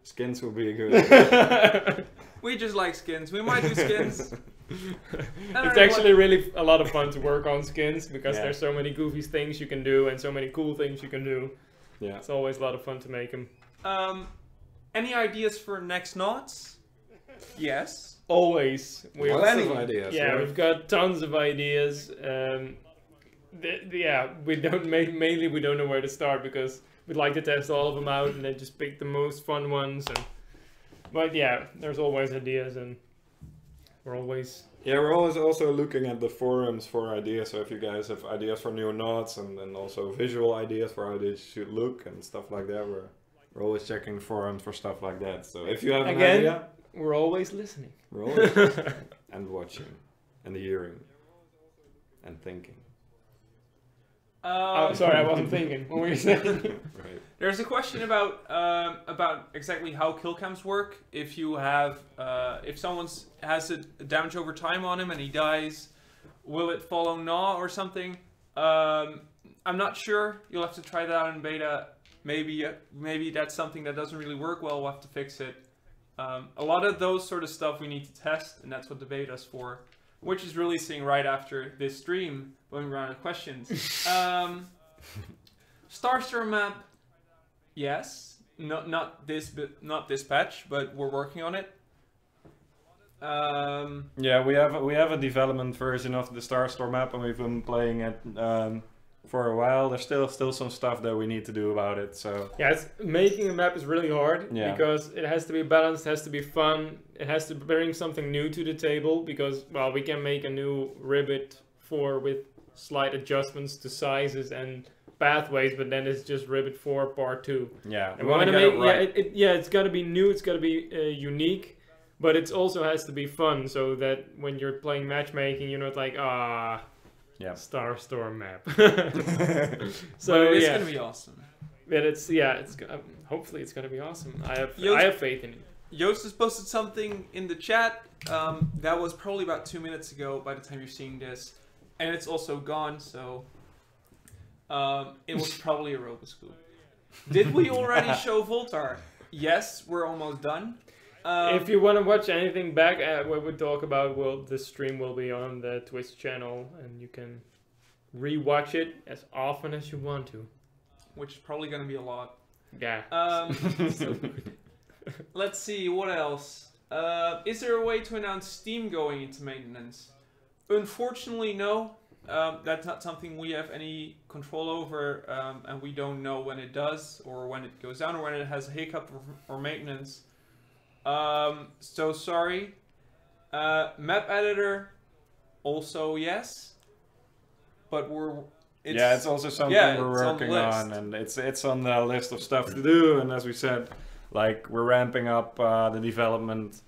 Skins will be good. We just like skins. We might do skins. It's actually really a lot of fun to work on skins because Yeah. there's so many goofy things you can do and so many cool things you can do. Yeah. It's always a lot of fun to make them. Any ideas for next knots? Yes. Always. We're Lots of ideas. Yeah, we've got tons of ideas. Yeah, we don't mainly we don't know where to start because we'd like to test all of them out and then just pick the most fun ones. But yeah, there's always ideas and we're always. Yeah, we're always also looking at the forums for ideas. So if you guys have ideas for new knots and also visual ideas for how they should look and stuff like that, we're always checking forums for stuff like that. So if you have an Again, idea, we're always listening. we're always listening and watching and hearing and thinking. Oh, sorry, I wasn't thinking. What were you saying? Right. There's a question about exactly how kill cams work. If you have if someone has a damage over time on him and he dies, will it follow Gnaw or something? I'm not sure. You'll have to try that out in beta. Maybe that's something that doesn't really work well. We'll have to fix it. A lot of those sort of stuff we need to test, and that's what the beta's for. Which is releasing right after this stream when we run out of questions. Starstorm map, yes. Not this patch, but we're working on it. Yeah, we have a development version of the Starstorm map, and we've been playing it for a while. There's still some stuff that we need to do about it. So Yeah, making a map is really hard because it has to be balanced, it has to be fun, it has to bring something new to the table because, well, we can make a new Ribbit 4 with slight adjustments to sizes and pathways, but then it's just Ribbit 4 Part 2. yeah, And we want to make, it's got to be new, it's got to be unique, but it also has to be fun so that when you're playing matchmaking, you're not like, yeah, Starstorm map. So it's gonna be awesome. But it's hopefully it's gonna be awesome. I have faith in it. Joost has posted something in the chat. That was probably about 2 minutes ago by the time you're seeing this, and it's also gone. So it was probably a Roboscoop. Did we already show Voltar? Yes, we're almost done. If you want to watch anything back what we talk about, the stream will be on the Twitch channel, and you can re-watch it as often as you want to. Which is probably going to be a lot. Yeah. So good. Let's see, what else? Is there a way to announce Steam going into maintenance? Unfortunately, no. That's not something we have any control over, and we don't know when it does, or when it goes down, or when it has a hiccup or maintenance. So sorry. Map editor, also yes, but it's also something we're working on, and it's on the list of stuff to do. And as we said, like we're ramping up the development,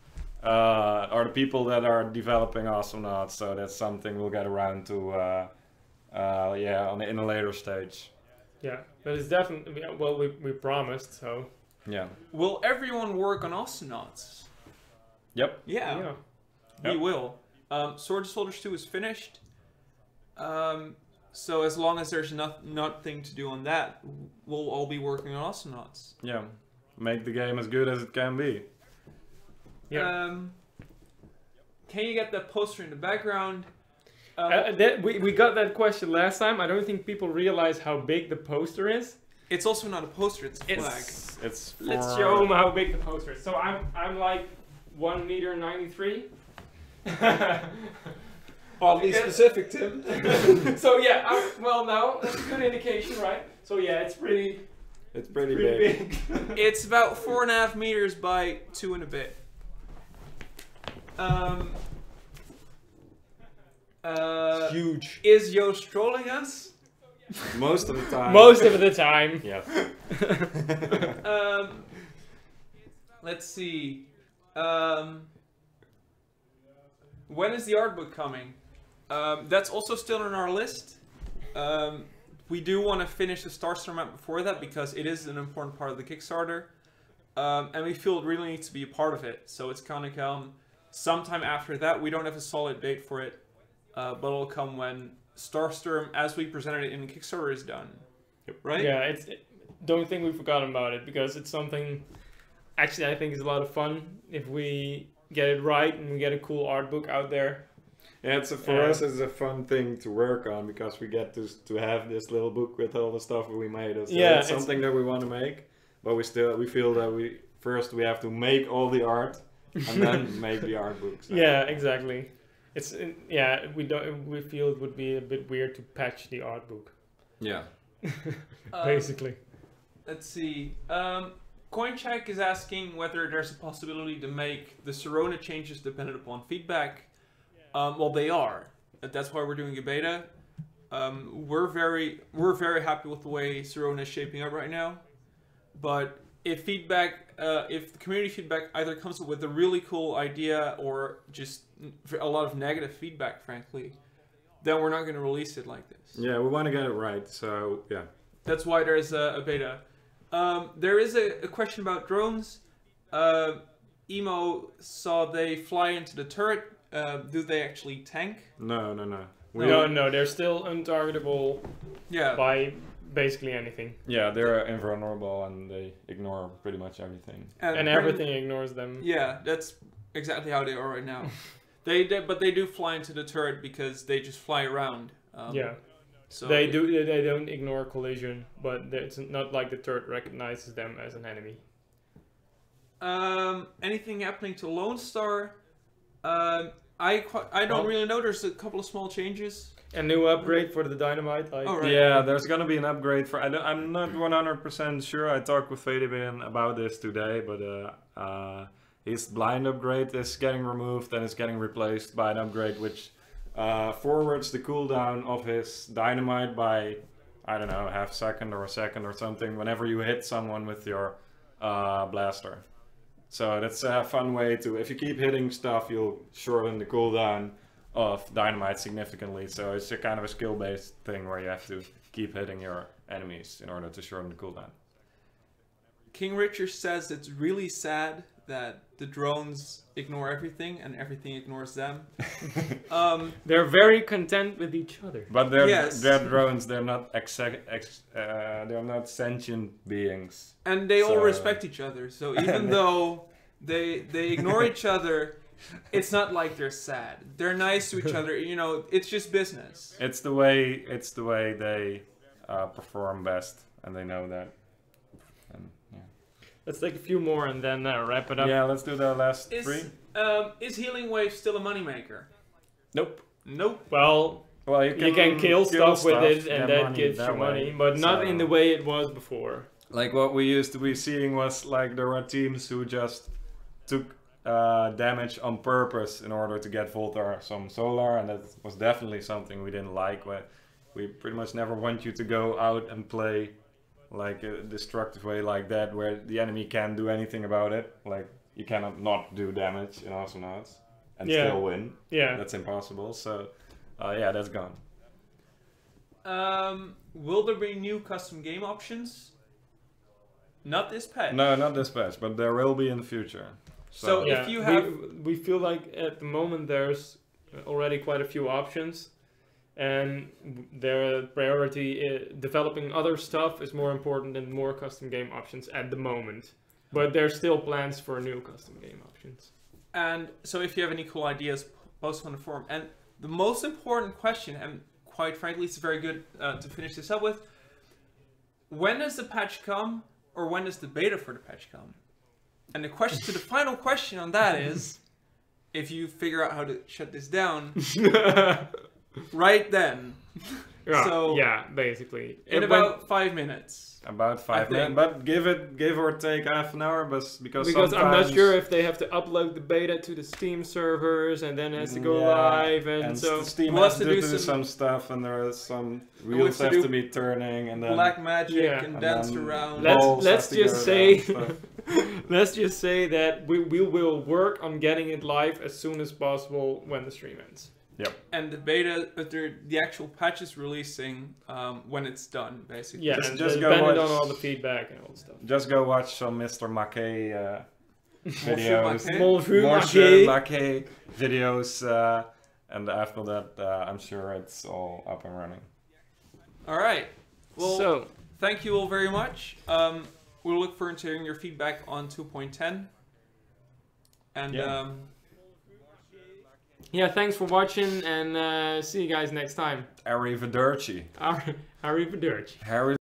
or the people that are developing Awesomenauts. So that's something we'll get around to, in a later stage. Yeah, but it's definitely we promised so. Yeah. Will everyone work on Awesomenauts? Yep. Yeah. We will. Sword Soldiers 2 is finished. So as long as there's nothing to do on that, we'll all be working on Awesomenauts. Yeah. Make the game as good as it can be. Yeah. Can you get that poster in the background? We got that question last time. I don't think people realize how big the poster is. It's also not a poster, it's a flag. Let's show them how big the poster is. So I'm like 1 meter 93. Oddly specific, Tim. So yeah, no, that's a good indication, right? So yeah, it's pretty big. It's about 4.5 meters by 2 and a bit. Huge. Is Joost trolling us? Most of the time. Most of the time. Yes. Let's see. When is the art book coming? That's also still on our list. We do want to finish the Starstorm map before that because it is an important part of the Kickstarter. And we feel it really needs to be a part of it. So it's gonna come sometime after that. We don't have a solid date for it, but it'll come when Starstorm, as we presented it in the Kickstarter, is done. Right? Yeah, don't think we've forgotten about it because it's something. Actually, I think it's a lot of fun if we get it right and we get a cool art book out there. Yeah, for us it's a fun thing to work on because we get to have this little book with all the stuff we made. So yeah, it's something that we want to make, but we feel that we have to make all the art and then make the art books. Yeah, exactly. We feel it would be a bit weird to patch the art book. Yeah. Basically. Let's see. CoinCheck is asking whether there's a possibility to make the Sirona changes dependent upon feedback. Well, they are. That's why we're doing a beta. We're very happy with the way Sirona is shaping up right now. But if the community feedback either comes up with a really cool idea or just a lot of negative feedback, frankly, then we're not going to release it like this. Yeah, we want to get it right. So yeah. That's why there's a beta. There is a question about drones. Emo saw they fly into the turret. Do they actually tank? No. No, they're still untargetable Yeah. by basically anything. Yeah, they're invulnerable and they ignore pretty much everything. And everything ignores them. Yeah, that's exactly how they are right now. But they do fly into the turret because they just fly around. Yeah. So They don't ignore collision, but it's not like the turret recognizes them as an enemy. Anything happening to Lone Star? I don't really know. There's a couple of small changes. A new upgrade for the dynamite. Oh, right. Yeah, there's gonna be an upgrade for. I'm not 100% sure. I talked with Fadebin about this today, but his blind upgrade is getting removed and is getting replaced by an upgrade which forwards the cooldown of his dynamite by, I don't know, half second or a second or something whenever you hit someone with your blaster. So that's a fun way to, if you keep hitting stuff, you'll shorten the cooldown of dynamite significantly. So it's a kind of a skill-based thing where you have to keep hitting your enemies in order to shorten the cooldown. King Richard says it's really sad that the drones ignore everything and everything ignores them. They're very content with each other. But they're drones. They're not they're not sentient beings. And they all respect each other. So even though they ignore each other, it's not like they're sad. They're nice to each other. You know, it's just business. It's the way they perform best, and they know that. And, yeah. Let's take a few more and then wrap it up. Yeah, let's do the last three. Is Healing Wave still a moneymaker? Nope. Nope. Well, you can kill stuff with it, and that money gives that you money, way. but not So- in the way it was before. Like what we used to be seeing was like there were teams who just took damage on purpose in order to get Voltar some solar, and that was definitely something we didn't like. We pretty much never want you to go out and play like a destructive way like that, where the enemy can't do anything about it. Like you cannot not do damage in Awesomenauts and still win. Yeah. That's impossible. So yeah, that's gone. Will there be new custom game options? Not this patch. No, not this patch, but there will be in the future. So Yeah, if you have... we feel like at the moment there's already quite a few options, and their priority developing other stuff is more important than more custom game options at the moment. But there's still plans for new custom game options. And so if you have any cool ideas, post them on the forum. And the most important question, and quite frankly, it's very good to finish this up with, when does the patch come, or when does the beta for the patch come? And the final question on that is, if you figure out how to shut this down, right then. Yeah, So- yeah, basically. In It about went- 5 minutes. About 5 I minutes, think. but give or take half an hour, because I'm not sometimes- sure if they have to upload the beta to the Steam servers and then it has to go Yeah, live, and so Steam We'll has have to to do do some stuff, and there is some we wheels have to have do to be turning, and then Black magic Yeah. and and dance then around. Let's- balls let's have to just go say- around and stuff. let's just say that we will work on getting it live as soon as possible when the stream ends. And the beta, the actual patch is releasing when it's done, basically. Yeah, Just- and just go depending watch- on all the feedback and all the stuff. Just go watch some Mr. Mackey videos. Mackey? Monsieur Monsieur Mackey. Mackey videos, and after that, I'm sure it's all up and running. All right. Well, So, thank you all very much. We'll look forward to hearing your feedback on 2.10. And Yeah. yeah, thanks for watching, and see you guys next time. Arrivederci. Arrivederci. Harry